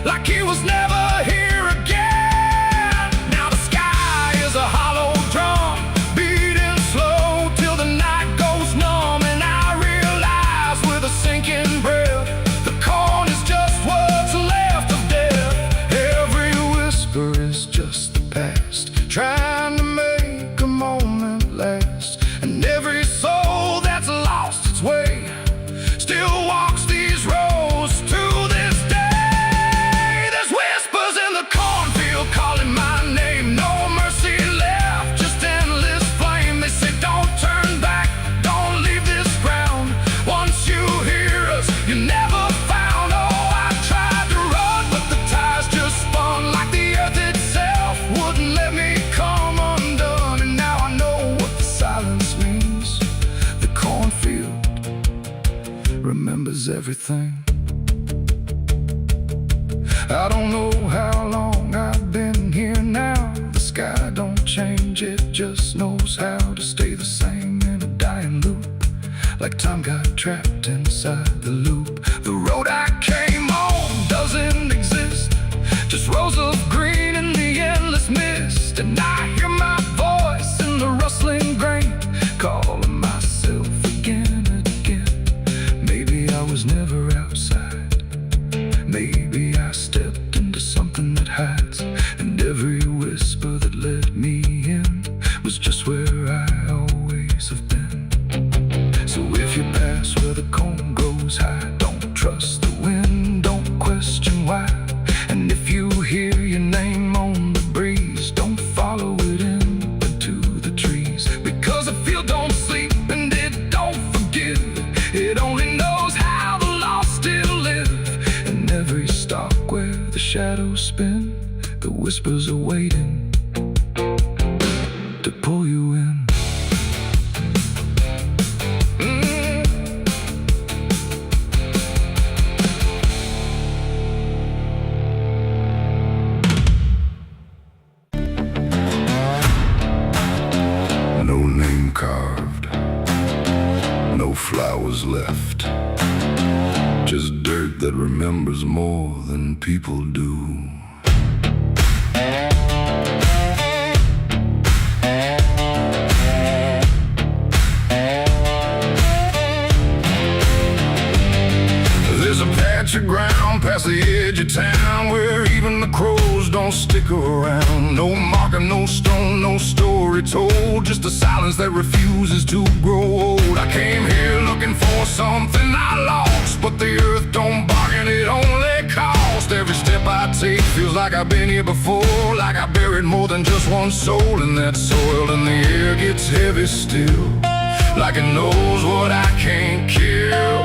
like he was never here again. Now the sky is a hollow drum, beating slow till the night goes numb. And I realize with a sinking breath, the corn is just what's left of death. Every whisper is just the past, trying to make a moment last. And every soul that's lost its way still walks these roads to this day. There's whispers in the cornfield calling my name, no mercy left, just endless flame. They say, don't turn back, don't remembers everything. I don't know how long I've been here now. The sky don't change, it just knows how to stay the same in a dying loop. Like time got trapped inside the loop. The road I came on doesn't exist, just rows of green in the endless mist. And I hear my voice in the rustling grain, calling myself again and again. Maybe I was never outside, maybe I stepped into something that hides, and every whisper that led me in was just where I always have been. So if you pass where the cone grows high, don't trust the wind, don't question why. And if you hear your name on the breeze, don't follow it into the trees. Because the field don't sleep and it don't forgive, it only knows how the lost still live. And every stalk where the shadows spin, the whispers are waiting to pull you in. No name carved, no flowers left, just dirt that remembers more than people do. There's a patch of ground past the edge of town where even the crows don't stick around. No marker, no stone, no story told, just a silence that refuses to grow old. I came here looking for something I lost, but the earth don't bargain, it only costs. Every step I take feels like I've been here before, like I buried more than just one soul in that soil. And the air gets heavy still, like it knows what I can't kill,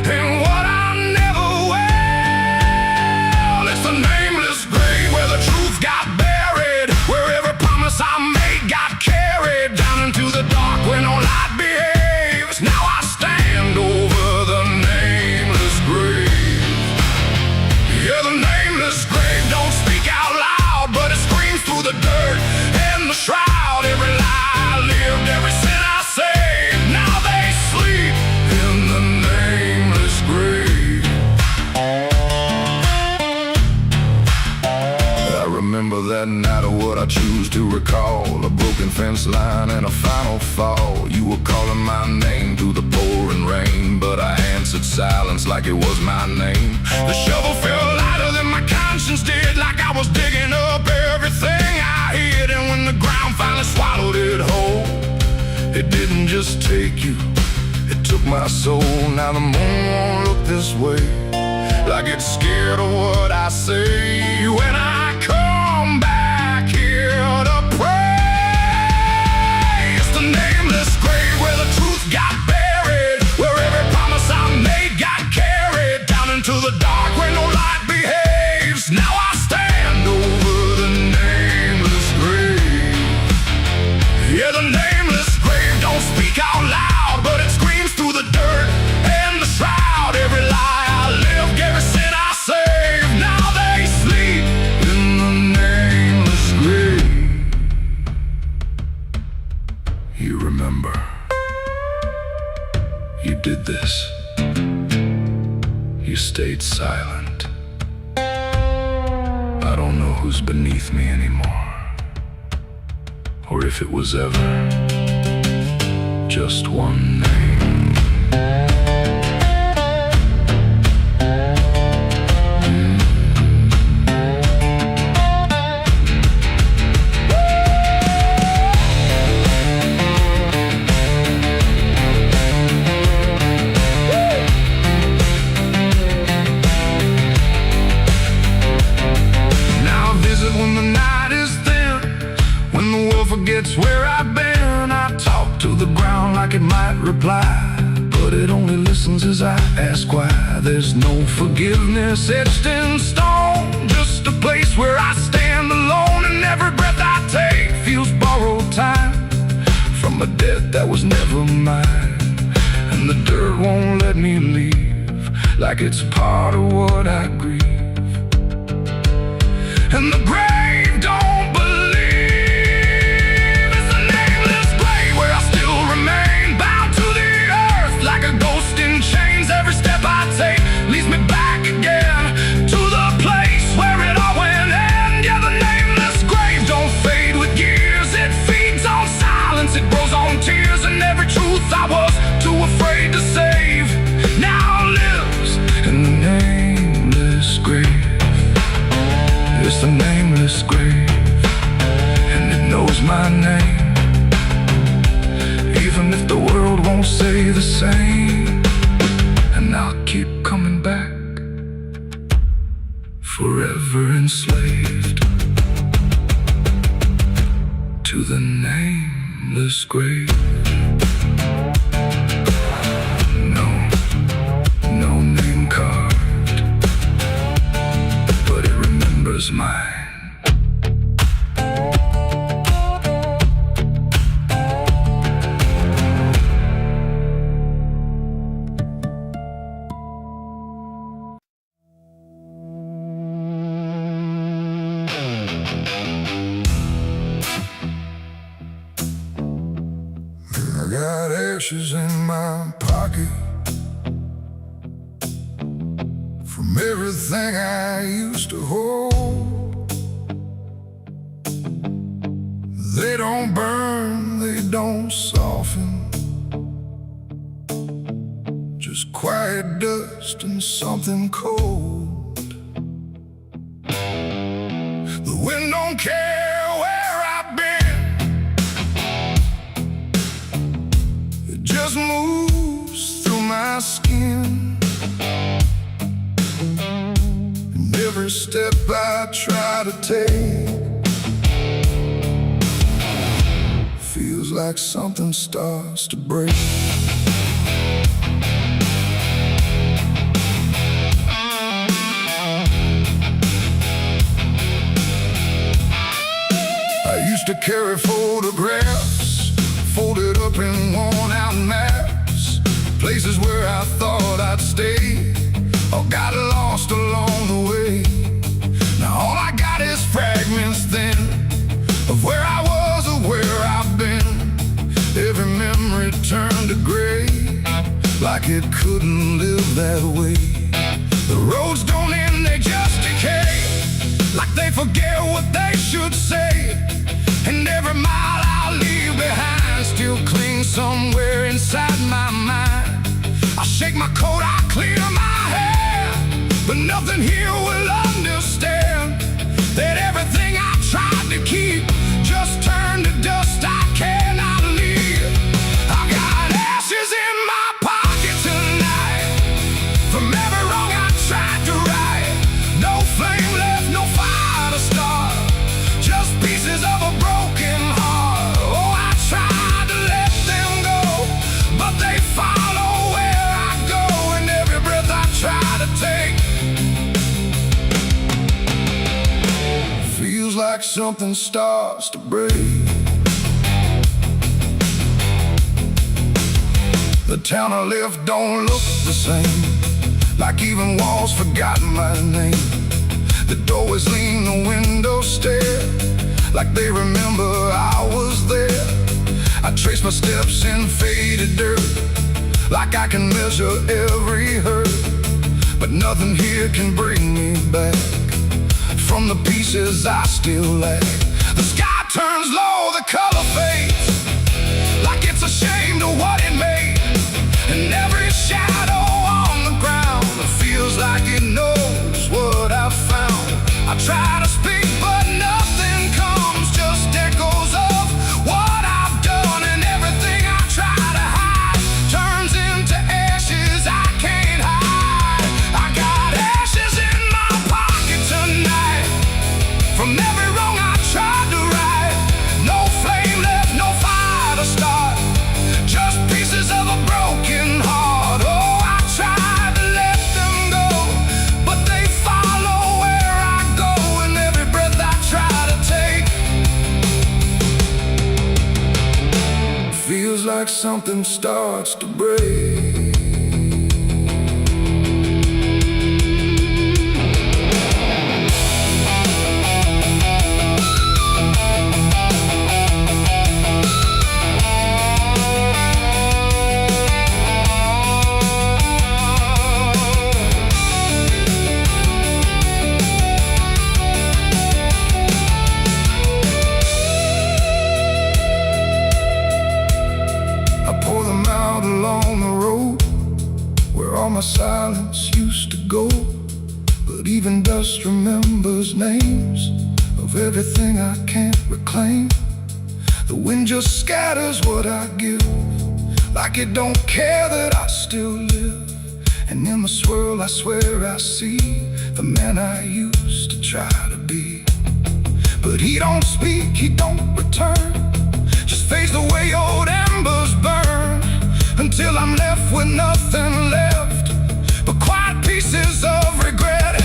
and what I never will. It's the nameless grave where the truth got buried, where every promise I made got carried down into the dark where no light behaves. Now I stand over the nameless grave. Yeah, the nameless grave don't speak out loud, but it screams through the dirt and the shroud. Every lie I lived, every sin I saved, now they sleep in the nameless grave. I remember that night of what I choose to recall, a broken fence line and a final fall. You were calling my name through the pouring rain, but I answered silence like it was my name. The shovel felt lighter than my conscience did, like I was digging up everything I hid. And when the ground finally swallowed it whole, it didn't just take you, it took my soul. Now the moon won't look this way, like it's scared of what I say when I come back here to pray. It's the nameless grave where the truth got buried, where every promise I made got carried down into the dark where no light behaves. Now I stand over the nameless grave. Yeah, the nameless grave don't speak out loud, but it screams through the dirt and the shroud. Every lie I lived, every sin I saved, now they sleep in the nameless grave. You remember, you did this. You stayed silent. I don't know who's beneath me anymore, or if it was ever just one name. Now I visit when the night is thin, when the world forgets where I've been. I talk to the ground like it might reply, but it only listens as I ask why. There's no forgiveness etched in stone, just a place where I stand alone, and every breath I take feels borrowed time from a debt that was never mine. And And the dirt won't let me leave, like it's part of what I grieve. And the grave don't believe it's a nameless grave where I still remain, bound to the earth like a ghost in chains. Every step I take leads me back again to the place where it all went end. Yeah, the nameless grave don't fade with years. It feeds on silence, it grows on tears, and every truth I was too afraid to save now lives in the nameless grave. It's the nameless grave, and it knows my name, even if the world won't say the same. And I'll keep coming back, forever enslaved to the nameless grave. No name carved, but it remembers mine. I got ashes in my pocket from everything I used to hold. They don't burn, they don't soften, just quiet dust and something cold. The wind don't care where I've been, it just moves through my skin. And every step I try to take feels like something starts to break. I used to carry photographs folded up in worn-out maps, places where I thought I'd stay or got lost along the way. Now all I got is fragments then of where I was or where I've been. Every memory turned to gray, like it couldn't live that way. The roads don't end, they just decay, like they forget what they should say. And every mile I leave behind still clings somewhere inside my mind. I shake my coat, I clear my hair, but nothing here will understand that everything I tried to keep just turned to dust I cannot leave. I got ashes in my pocket tonight from every wrong I tried to right. No flame left, no fire to start, just pieces of a broken heart. Oh, I tried to let them go, but they follow where I go, and every breath I try to take feels like something starts to break. The town I left don't look the same, like even walls forgot my name. The doorways lean, the windows stare, like they remember I was there. I trace my steps in faded dirt, like I can measure every hurt, but nothing here can bring me back from the pieces I still lack. The sky turns low, the color fades, like it's ashamed of what it made. And every shadow on the ground feels like it knows what I found. I try to speak, but nothing comes, just echoes of what I've done. And everything I try to hide turns into ashes I can't hide. I got ashes in my pocket tonight from every wrong I tried to right. No flame left, no like something starts to break. Along the road where all my silence used to go, but even dust remembers names of everything I can't reclaim. The wind just scatters what I give, like it don't care that I still live. And in the swirl I swear I see the man I used to try to be. But he don't speak, he don't return, just fades the way old embers burn, until I'm left with nothing left but quiet pieces of regret.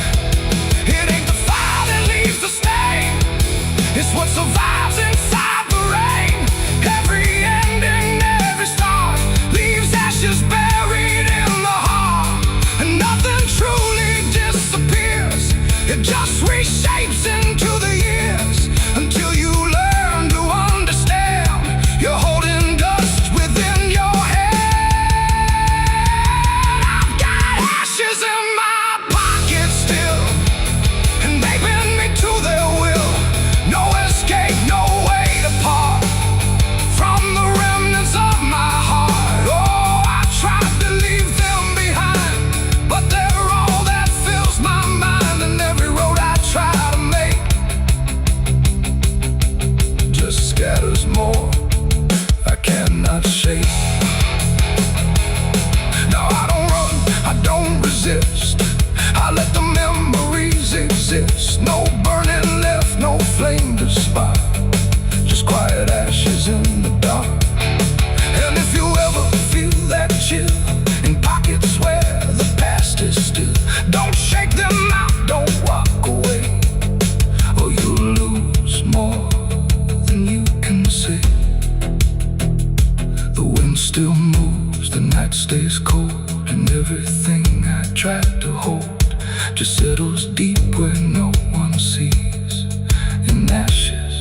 It ain't the fire that leaves the stain, it's what survives inside the rain. Every ending, every start leaves ashes buried in the heart, and nothing truly disappears, it just reshapes into the years, until you learn to understand you're holding dust within your more I cannot shake. No, I don't run, I don't resist, I let the memories exist. No burning left, no flame to spark, just quiet ashes in the dark. And if you ever feel that chill in pockets where the past is still, don't shake them out, don't walk away, or you'll lose more than you can say. The wind still moves, the night stays cold, and everything I tried to hold just settles deep where no one sees, in ashes,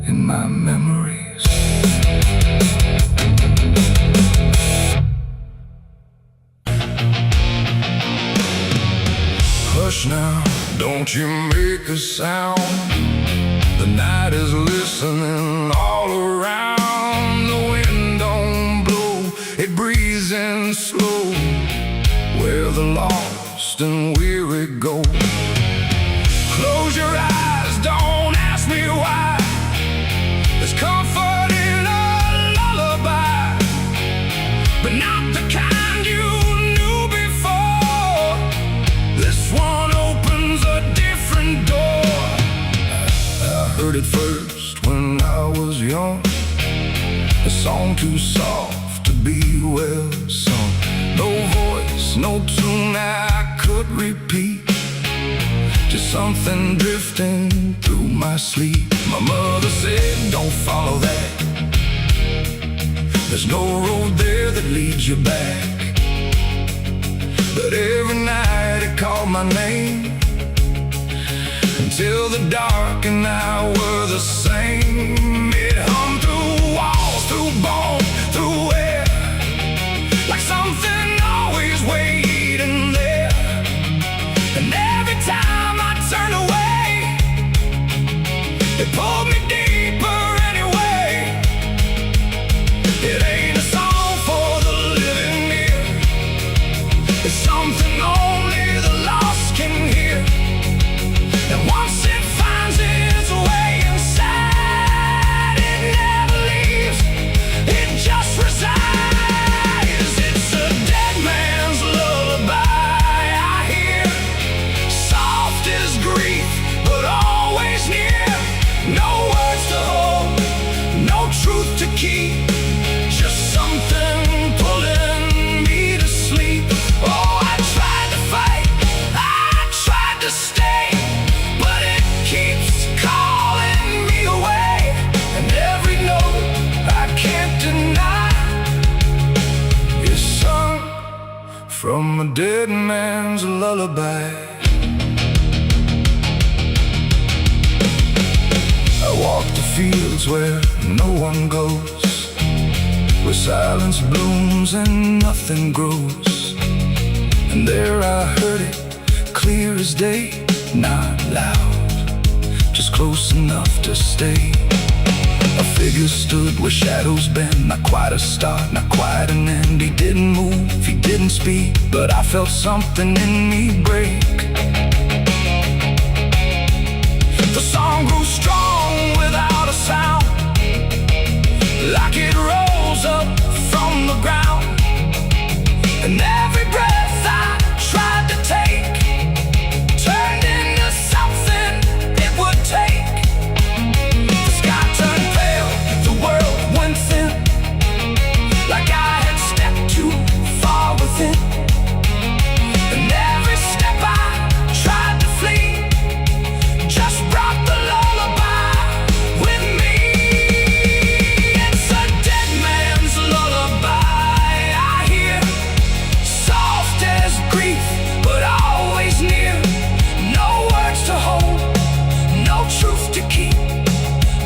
in my memories. Hush now, don't you make a sound, the night is listening all around. The wind don't blow, it breathes in slow, where the lost and weary go. Close your eyes, don't ask me why, there's comfort in a lullaby, but not the kind you knew before. This one opens a different door. I heard it first when I was young, a song too soft to be well sung. No voice, no tune I could repeat, just something drifting through my sleep. My mother said, don't follow that, there's no road there that leads you back. But every night it called my name, until the dark and I were the same. It hummed through walls, through bone, through air, like something always waiting there. And every time I turned away, it pulled me deeper anyway. It ain't a song for the living ear, it's something only the lost can hear. And once it finds its way inside, it never leaves, it just resides. It's a dead man's lullaby I hear, soft as grief, but always near. No dead man's lullaby. I walk the fields where no one goes, where silence blooms and nothing grows. And there I heard it, clear as day, not loud, just close enough to stay. A figure stood where shadows bend, not quite a start, not quite an end. He didn't move, he didn't speak, but I felt something in me break. The song grew strong without a sound, like it rose up from the ground. And every breath I tried to take turned into something it would take. The sky turned pale, the world went thin, like I had stepped too far within. And every step I tried to flee just brought the lullaby with me. It's a dead man's lullaby I hear, soft as grief, but always near. No words to hold, no truth to keep,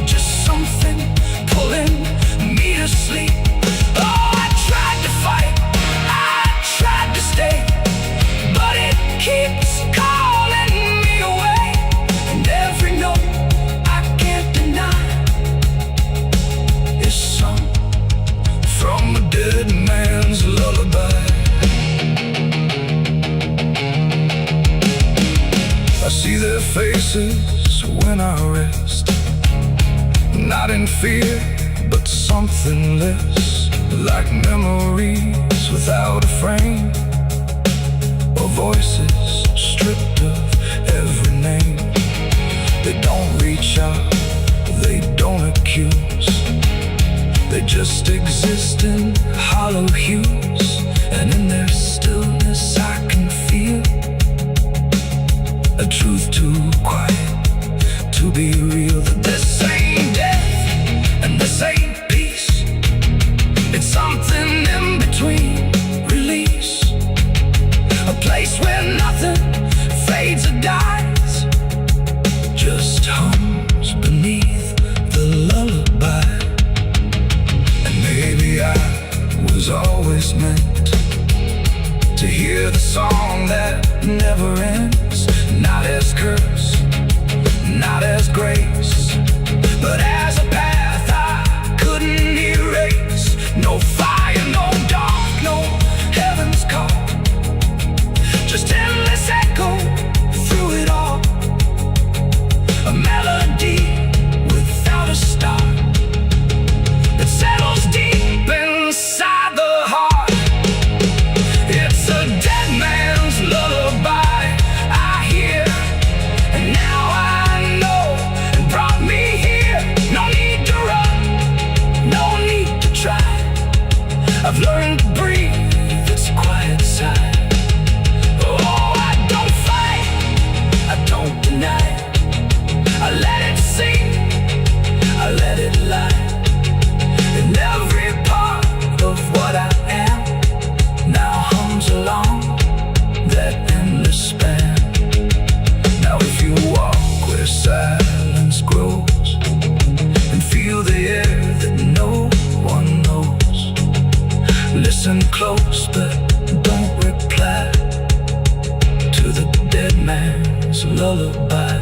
just something pulling me to sleep. Oh, I tried to fight, I tried to stay, but it keeps calling me away. And every note I can't deny is sung from a dead man's lullaby. I see their faces when I rest, not in fear, but something less, like memories without a frame, or voices stripped of every name. They don't reach out, they don't accuse, they just exist in hollow hues. And in their stillness I can feel a truth too quiet to be real. That this ain't death and this ain't peace, it's something in between. Release, a place where nothing fades or dies, just hums beneath the lullaby. And maybe I was always meant to hear the song that never ends, not as curse, not as grace, but as a path I couldn't erase. No fire, no dark, no heaven's call, just endless echo through it all. A melody without a start that settles deep inside the heart. It's a dead man's lullaby I hear, and now I know it brought me here. No need to run, no need to try, I've learned to breathe its quiet sigh. Oh, I don't fight, I don't deny, I let it sing, I let it lie. And every part of what I am now hums along that endless span. Now if you walk where silence grows and feel the air that no one knows, listen close but don't reply to the dead man's lullaby.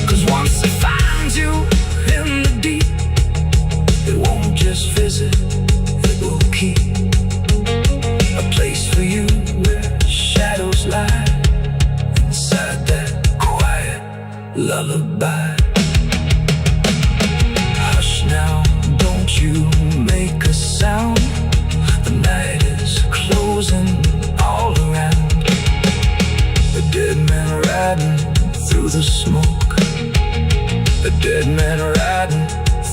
'Cause once it finds you in the deep, it won't just visit, it will keep a place for you where shadows lie inside that quiet lullaby. Hush now, don't you make a sound, the night is closing all around. A dead man riding through the smoke, a dead man riding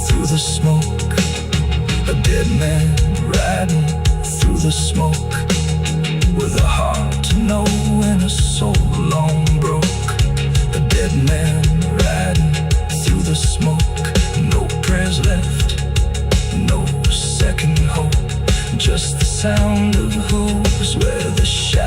through the smoke, a dead man riding through the smoke, with a heart to know and a soul long broke. A dead man riding through the smoke, no prayers left, no second hope, just the sound of hooves where the shadows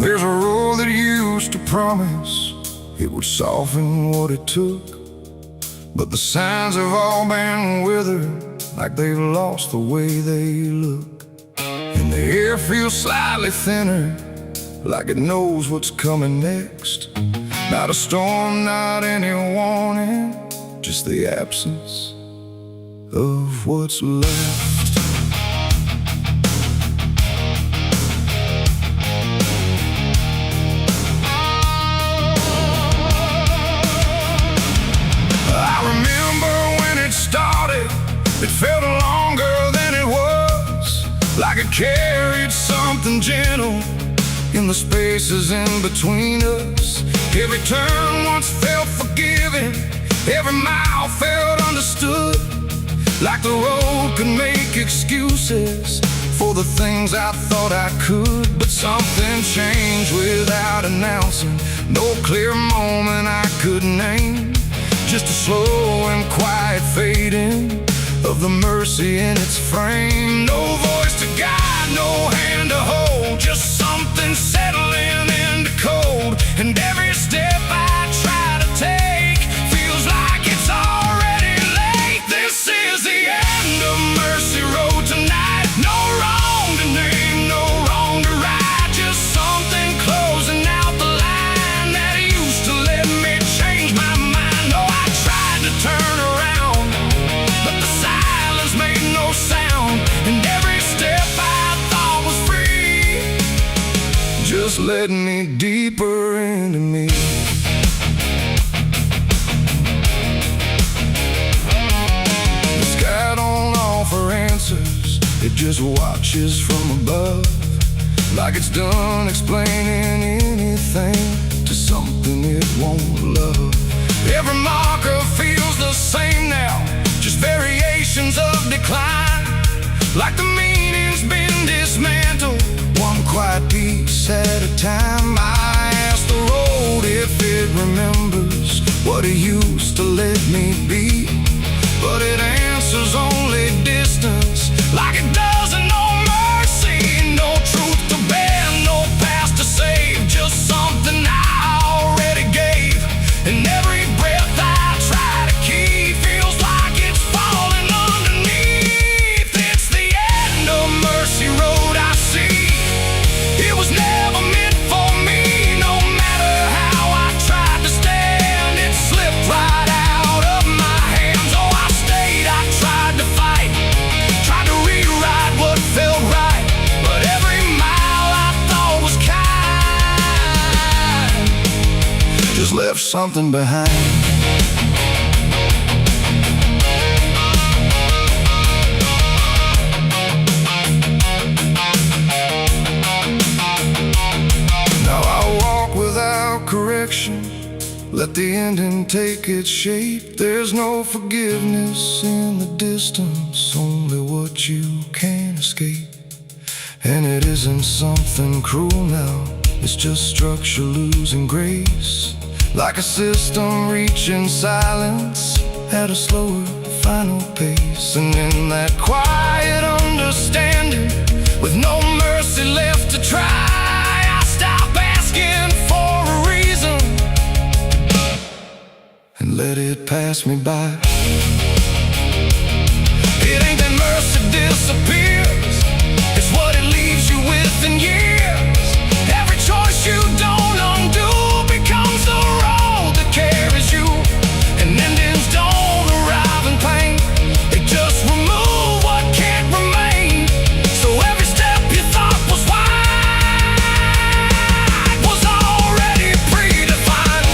There's a road that used to promise it would soften what it took, but the signs have all been withered, like they've lost the way they look. And the air feels slightly thinner, like it knows what's coming next. Not a storm, not any warning, just the absence of what's left. It felt longer than it was, like it carried something gentle in the spaces in between us. Every turn once felt forgiving, every mile felt understood, like the road could make excuses for the things I thought I could. But something changed without announcing, no clear moment I could name, just a slow and quiet fading of the mercy in its frame. No voice to guide, no hand to hold, just something settling into cold. And every step I try to take feels like it's already late. This is the end of Mercy Road tonight. No wrong to name, no wrong to right, just something closing out the line that used to let me change my mind. Oh, I tried to turn around, but the silence made no sound, and every step I thought was free just led me deeper into me. The sky don't offer answers, it just watches from above, like it's done explaining anything to something it won't love. Every marker feels the same now, just variations of decline, like the meaning's been dismantled, one quiet piece at a time. I ask the road if it remembers what it used to let me be, but it answers only distance, like it doesn't know mercy. No truth to bear, no past to save, just something I already gave. And every breath I try to keep feels like it's falling underneath. It's the end of Mercy Road, I see. It was never meant for me. No matter how I tried to stand, it slipped right out of my hands. Oh, I stayed, I tried to fight, tried to rewrite what felt right, but every mile I thought was kind just left something behind. Now I walk without correction, let the ending take its shape. There's no forgiveness in the distance, only what you can't escape. And it isn't something cruel now, it's just structure losing grace, like a system reaching silence at a slower final pace. And in that quiet understanding, with no mercy left to try, I stop asking for a reason and let it pass me by. It ain't that mercy disappears, it's what it leaves you with in years. Every choice you don't undo becomes the road that carries you, and endings don't arrive in pain, they just remove what can't remain. So every step you thought was wide was already predefined.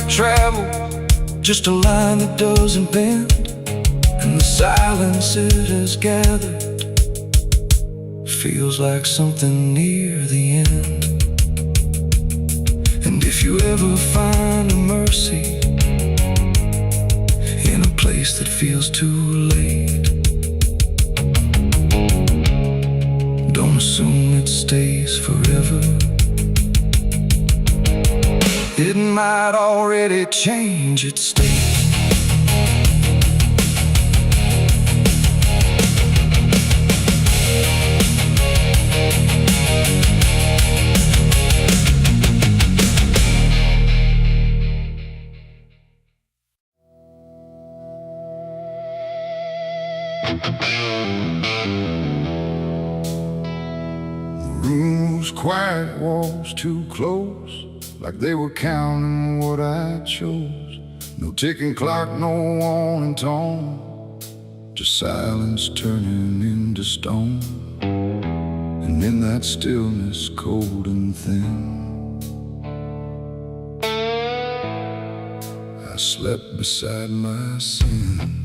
like travel, just a line that doesn't bend. And the silence it has gathered feels like something near the end. And if you ever find a mercy in a place that feels too late, don't assume it stays forever. It might already change its state. The room was quiet, walls too close, like they were counting what I chose. No ticking clock, no warning tone, just silence turning into stone. And in that stillness, cold and thin, I slept beside my sins.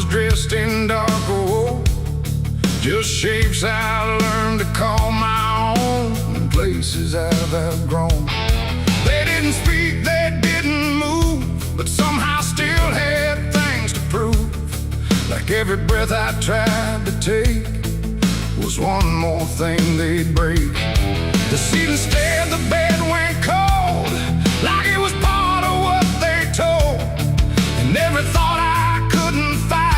Dressed in dark wool, just shapes I learned to call my own, and places I've outgrown. They didn't speak, they didn't move, but somehow still had things to prove. Like every breath I tried to take was one more thing they'd break. The ceiling stared, the bed went cold, like it was part of what they told. And every thought I couldn't fight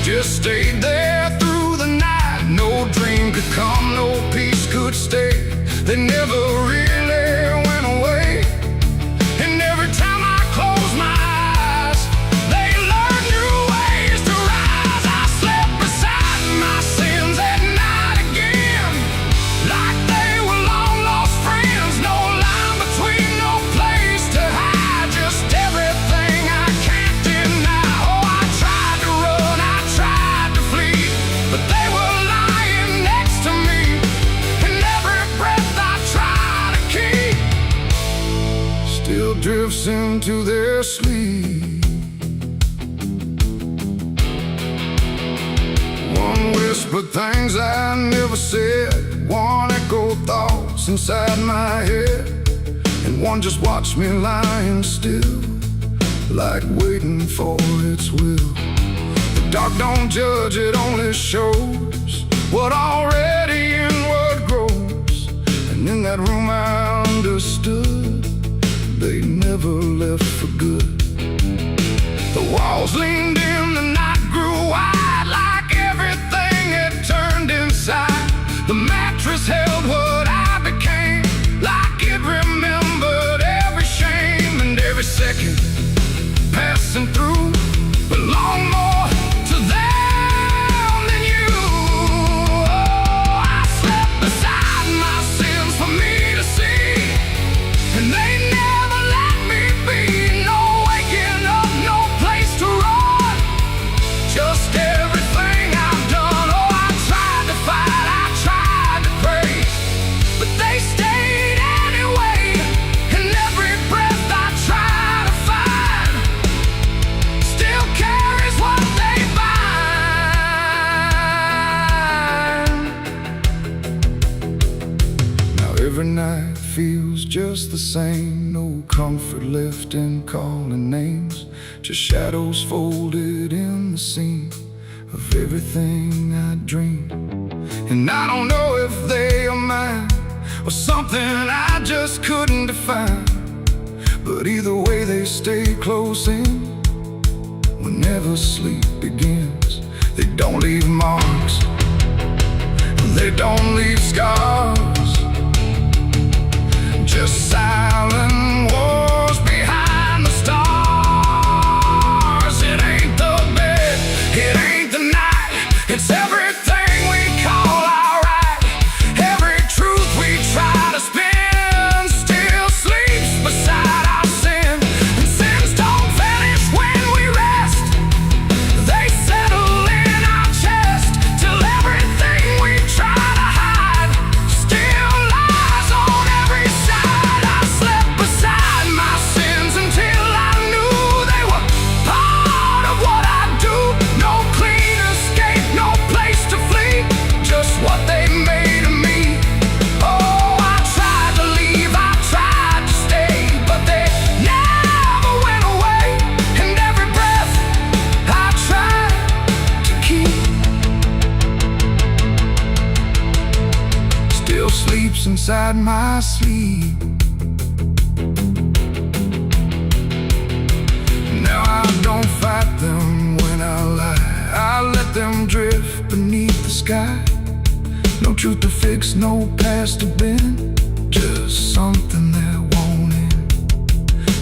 just stayed there through the night. No dream could come, no peace could stay. They never really went away. And every time I closed my eyes, they learned new ways to rise. I slept beside my sins at night again, like they were long lost friends. No line between, no place to hide, just everything I can't deny. Oh, I tried to run, I tried to flee, but they were lying next to me. And every breath I try to keep still drifts into their sleep. One whispered things I never said, one echoed thoughts inside my head, and one just watched me lying still, like waiting for its will. The dark don't judge, it only shows what already inward grows. And in that room I understood they never left for good. The walls leaned in, the night grew wide, like everything had turned inside. The mattress held what I became, like it remembered every shame. And every second passing through belonged more to them than you. Oh, I slept beside my sins for me to see, and they never let me be. No waking up, no place to run, just everything I've done. Oh, I tried to fight, I tried to pray, but they stayed anyway. And every breath I try to find still carries what they find. Now every night feels just the same, no comfort left in calling names, just shadows folded in the seam of everything I dreamed. And I don't know if they are mine or something I just couldn't define, but either way they stay close in whenever sleep begins. They don't leave marks, they don't leave scars, just silent wars behind the stars. It ain't the bed, it ain't the night, it's everything we call alright. Every tree beside my sleep. Now I don't fight them when I lie. I let them drift beneath the sky. No truth to fix, no past to bend, just something that won't end.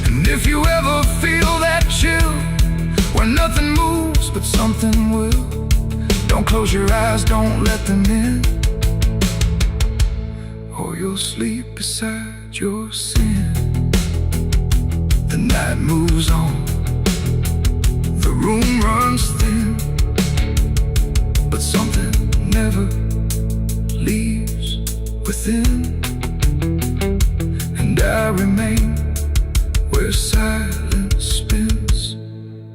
And if you ever feel that chill, where nothing moves but something will, don't close your eyes, don't let them in, or you'll sleep beside your sin. The night moves on, the room runs thin, but something never leaves within. And I remain where silence spins,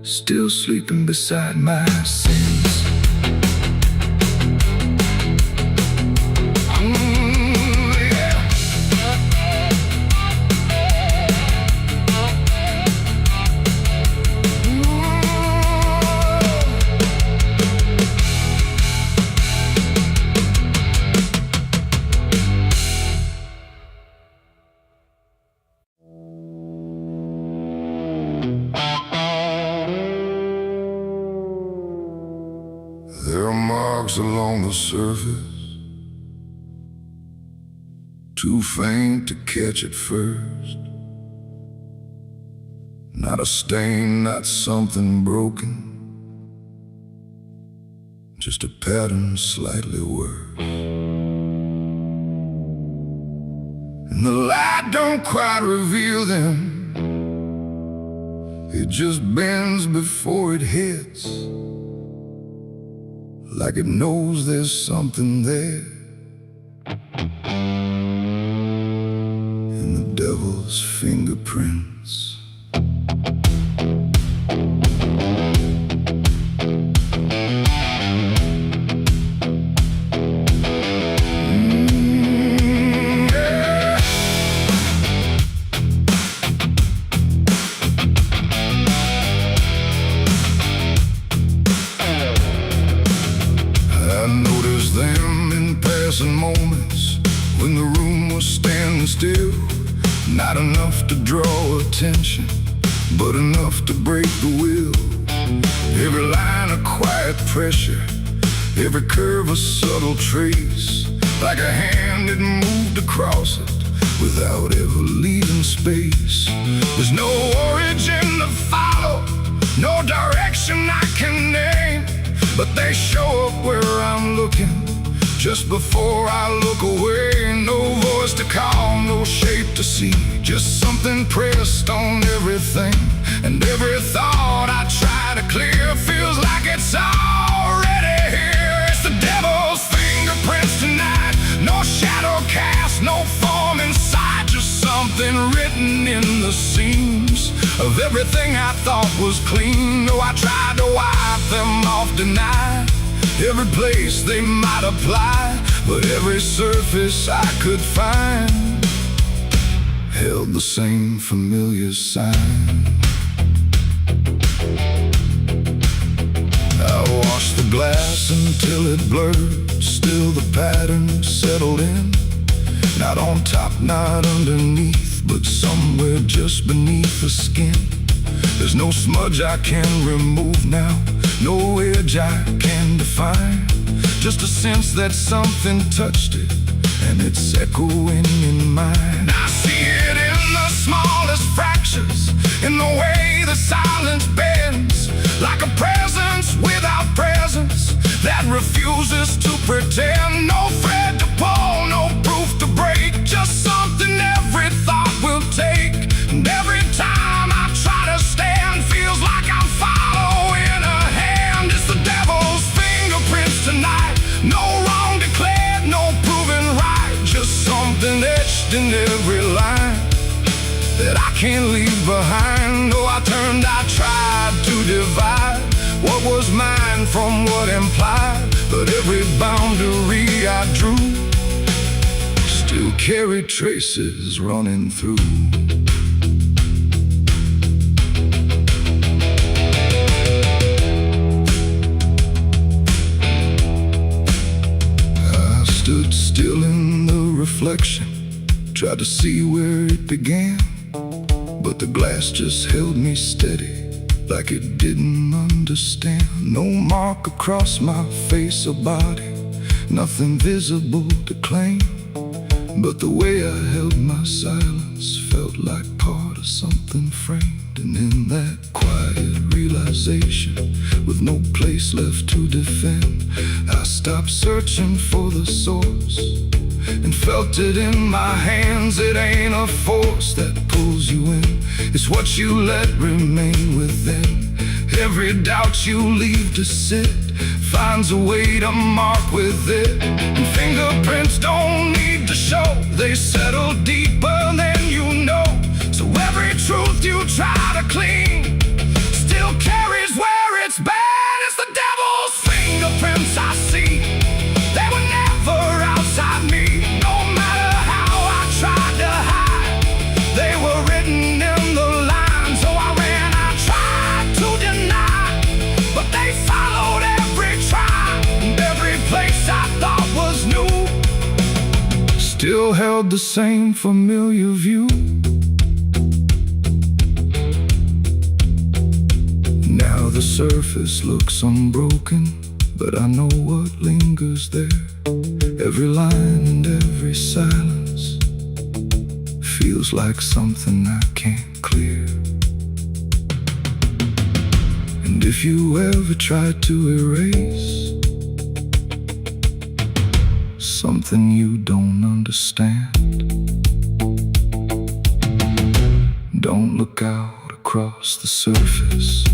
still sleeping beside my sins. There are marks along the surface, too faint to catch at first. Not a stain, not something broken, just a pattern slightly worse. And the light don't quite reveal them, it just bends before it hits, like it knows there's something there. In the devil's fingerprints. Moments when the room was standing still, not enough to draw attention, but enough to break the will. Every line a quiet pressure, every curve a subtle trace, like a hand that moved across it without ever leaving space. There's no origin to follow, no direction I can name, but they show up where I'm looking just before I look away. No voice to call, no shape to see, just something pressed on everything. And every thought I try to clear feels like it's already here. It's the devil's fingerprints tonight, no shadow cast, no form inside, just something written in the seams of everything I thought was clean. No, I tried to wipe them off tonight, every place they might apply, but every surface I could find held the same familiar sign. I washed the glass until it blurred, still the pattern settled in. Not on top, not underneath, but somewhere just beneath the skin. There's no smudge I can remove now, no edge I can define, just a sense that something touched it, and it's echoing in mine. I see it in the smallest fractures, in the way the silence bends, like a presence without presence that refuses to pretend. No thread to pull, no proof to break, just something every thought will take. And every time I try to stand, feels like I'm following a hand. It's the devil's fingerprints tonight, no wrong declared, no proven right, just something etched in every line that I can't leave behind. Oh, I tried to divide what was mine from what implied, but every boundary I drew still carried traces running through. I stood still in the reflection, Tried to see where it began, but the glass just held me steady, like it didn't understand. No mark across my face or body, nothing visible to claim, but the way I held my silence felt like part of something framed. And in that quiet realization, with no place left to defend, I stopped searching for the source and felt it in my hands. It ain't a force that pulls you in, it's what you let remain within. Every doubt you leave to sit finds a way to mark with it. And fingerprints don't need to show, they settle deeper than you know. So every truth you try to clean still carries where it's been. It's the devil's fingerprints I see, they were never outside me. No matter how I tried to hide, they were written in the lines. So I ran, I tried to deny, but they followed every try. And every place I thought was new still held the same familiar view. Now the surface looks unbroken, but I know what lingers there. Every line and every silence feels like something I can't clear. And if you ever try to erase something you don't understand, don't look out across the surface.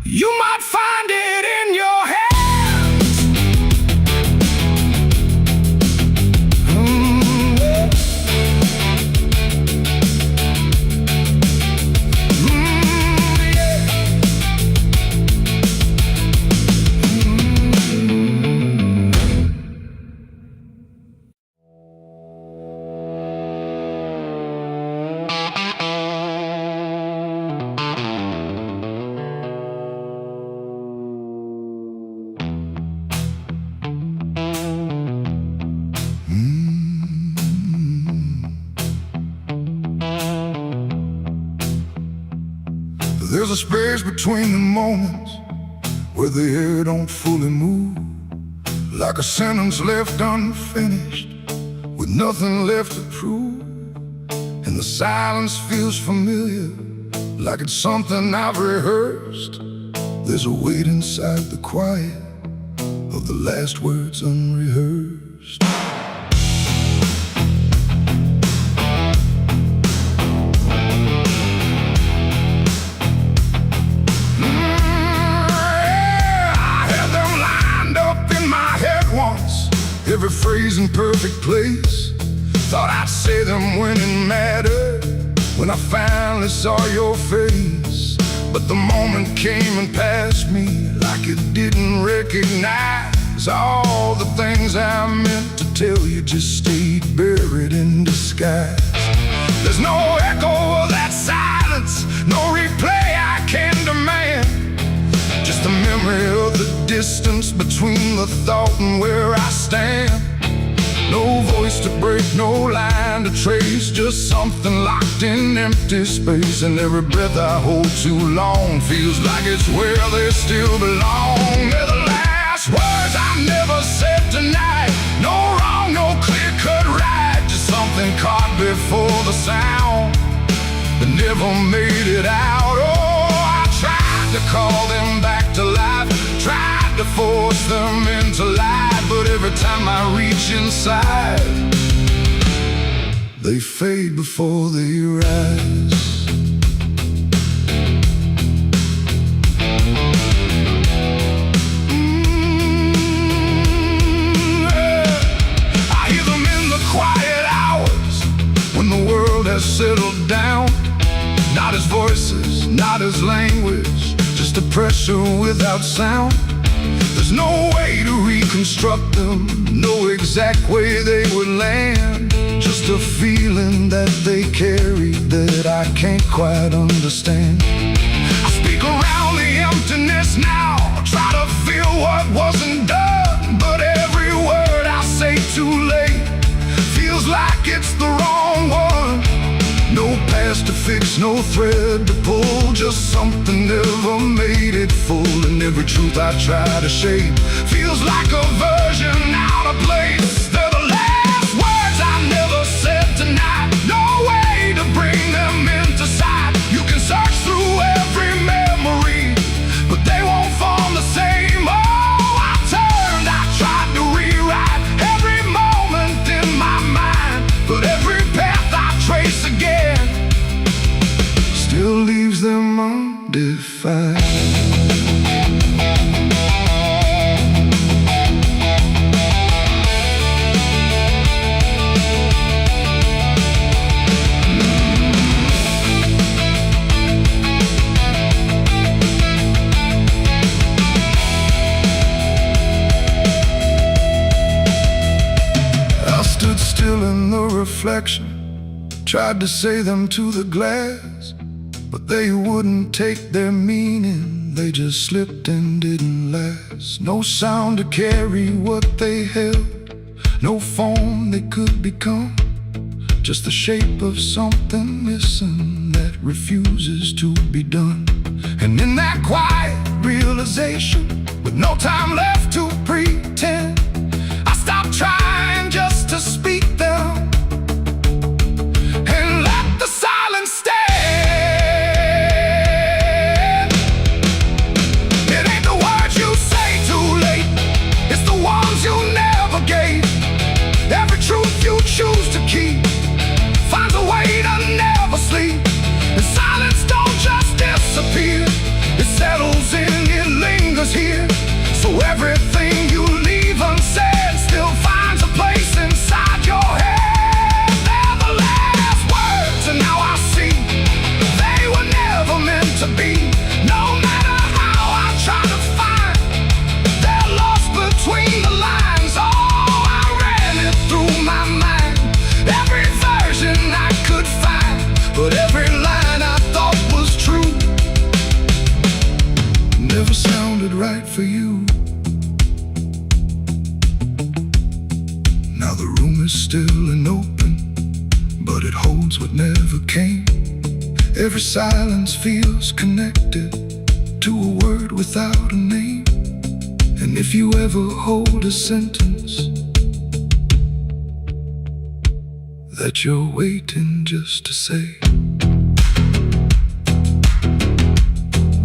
You might find it in your hands. There's a space between the moments where the air don't fully move, like a sentence left unfinished with nothing left to prove. And the silence feels familiar, like it's something I've rehearsed. There's a weight inside the quiet of the last words unrehearsed. Every phrase in perfect place, thought I'd say them when it mattered, when I finally saw your face. But the moment came and passed me like it didn't recognize. All the things I meant to tell you just stayed buried in disguise. There's no echo of that silence, no replay I can demand, just the memory of the distance between the thought and where I stand. No voice to break, no line to trace, just something locked in empty space. And every breath I hold too long feels like it's where they still belong. They're the last words I never said tonight. No wrong, no clear-cut right, just something caught before the sound that never made it out. Oh, I tried to call them back to life, tried to force them into life, but every time I reach inside, they fade before they rise. I hear them in the quiet hours when the world has settled down. Not as voices, not as language, just a pressure without sound. There's no way to reconstruct them, no exact way they would land, just a feeling that they carry that I can't quite understand. I speak around the emptiness now, try to feel what wasn't done, but every word I say too late like it's the wrong one. No past to fix, no thread to pull, just something never made it full. And every truth I try to shape feels like a version out of place. They're the last words I never said tonight. No way to bring them into sight. You can search through every memory, but they won't form the same. Oh, I turned, I tried to rewrite every moment in my mind, but every path I trace again still leaves them undefined. I stood still in the reflection, tried to say them to the glass, but they wouldn't take their meaning. They just slipped and didn't last. No sound to carry what they held, no form they could become, just the shape of something missing that refuses to be done. And in that quiet realization, with no time left to pretend, I stopped trying just to speak them and let the silence stand. It ain't the words you say too late, it's the ones you never gave. Every truth you choose to keep finds a way to never sleep. And silence don't just disappear, it settles in, it lingers here. So everything you leave unsaid still finds a place inside your head. They're the last words, and now I see they were never meant to be. No matter how I try to find, they're lost between the lines. Oh, I ran it through my mind, every version I could find, but every line I thought was true never sounded right for you. Now the room is still and open, but it holds what never came. Every silence feels connected to a word without a name. And if you ever hold a sentence that you're waiting just to say,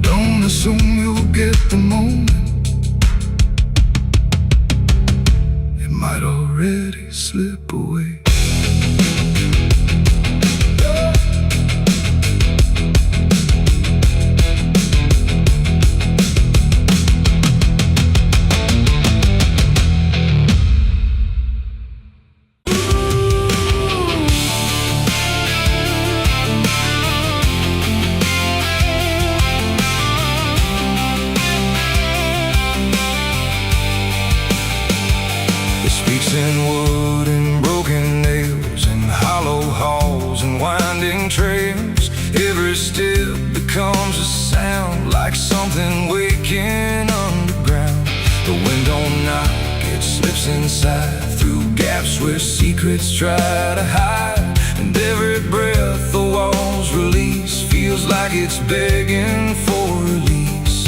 don't assume you'll get the moment, it might already slip away. Speaks in wood and broken nails, and hollow halls and winding trails. Every step becomes a sound, like something waking underground. The wind don't knock, it slips inside, through gaps where secrets try to hide. And every breath the walls release feels like it's begging for release.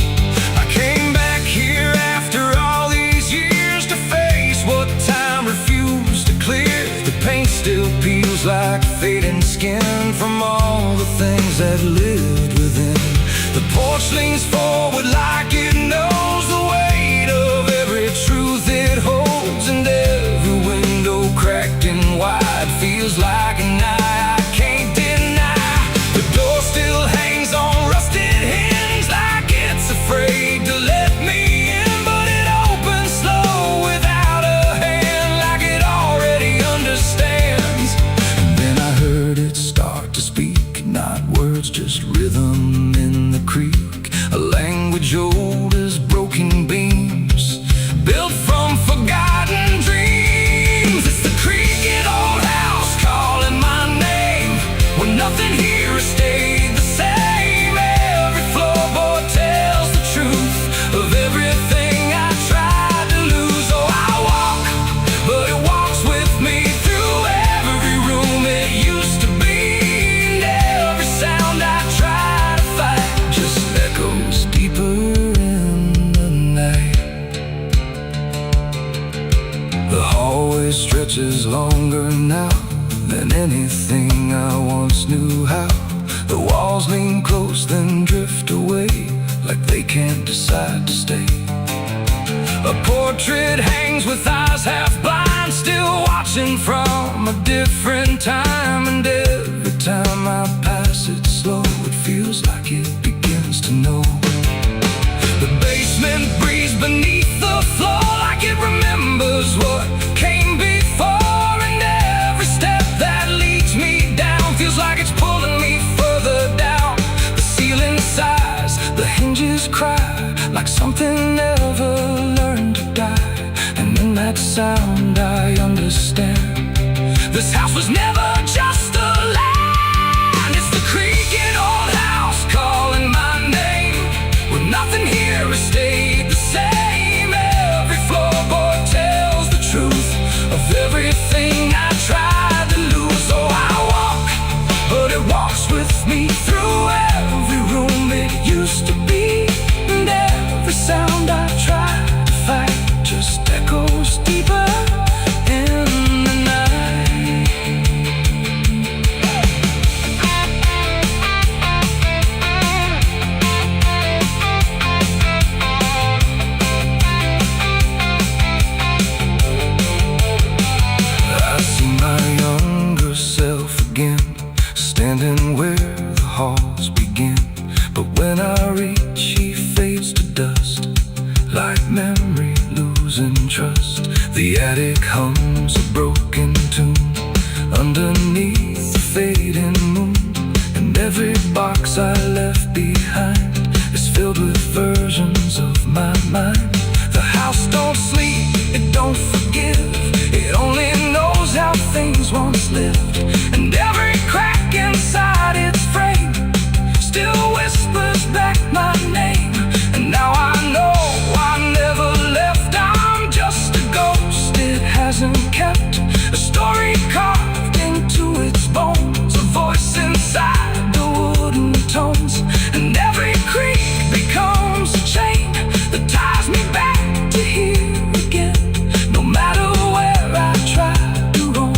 I came back here after all these years to face what time refused to clear. The paint still peels like fading skin from all the things that lived within. The porch leans forward like it knows the weight of every truth it holds. And every window cracked and wide feels like an eye I can't deny. The door still hangs on rusted hinge like it's afraid to let me in, but it opens slow without a hand, like it already understands. And then I heard it start to speak, not words, just rhythm in the creek. A language old as broken beams, built from forgotten dreams. It's the creaking old house calling my than anything I once knew how. The walls lean close, then drift away, like they can't decide to stay. A portrait hangs with eyes half blind, still watching from a different time. And every time I pass it slow, it feels like it begins to know. The basement breathes beneath the floor, like it remembers what came before. And every step that leads me down feels like it's pulling me further down. The ceiling sighs, the hinges cry, like something never learned to die. And in that sound I understand, this house was never just a land. It's the creaking old house calling my name, where nothing here has stayed the same. Every floorboard tells the truth of everything I tried to lose. So I walk, but it walks with me through every room it used to be. And every sound I try to fight just echoes deeper in the night. I see my younger self again, standing where the halls begin. But when I reach, he fades to dust, like memory losing trust. The attic hums a broken tune underneath the fading moon. And every box I left behind is filled with versions of my mind. The house don't sleep, it don't forgive, it only knows how things once lived. And every crack inside its frame still whispers back my name. And now I know I never left, I'm just a ghost. It hasn't kept a story carved into its bones, a voice inside the wooden tones. And every creak becomes a chain that ties me back to here again. No matter where I try to roam,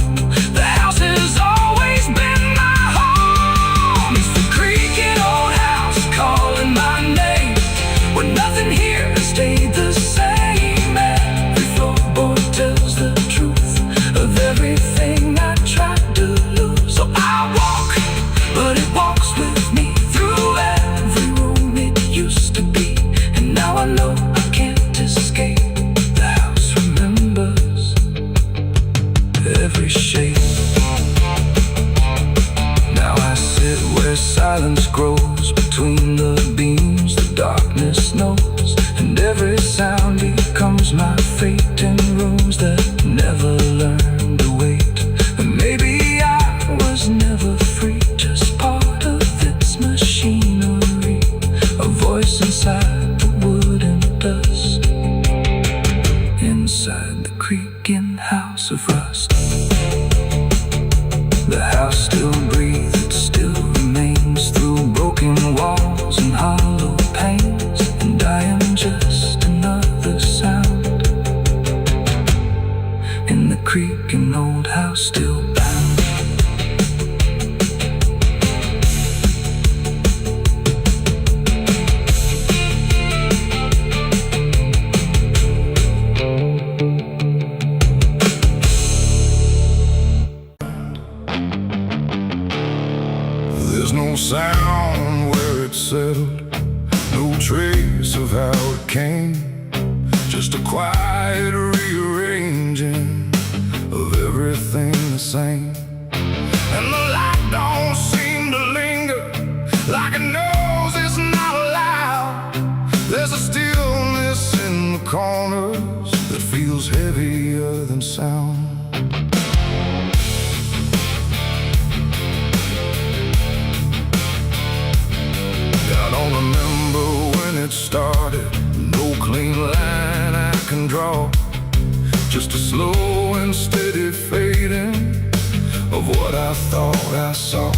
the house has always been my home. It's the creaking old house calling my name, where nothing here has stayed the same. Every floorboard tells the truth of everything I tried to lose. So I walk, but it walks with me through every room it used to be. And now I know I can't escape. The house remembers every shape. Now I sit where silence grows between the beams, the darkness knows. And every sound becomes my fate in rooms that never learned to wait. And maybe I was never free, just part of its machinery, a voice inside the wooden dust, inside the creaking house of rust. The house still breathes, it still remains through broken walls and hollow panes. And I am just another sound in the creaking old house still bound. There's no sound where it settled, no trace of how it came, just a quiet rearranging of everything the same. And the light don't seem to linger, like it knows it's not allowed. There's a stillness in the corners that feels heavier than sound. I don't remember when it started, no clean line I can draw, just a slow and steady fading of what I thought I saw.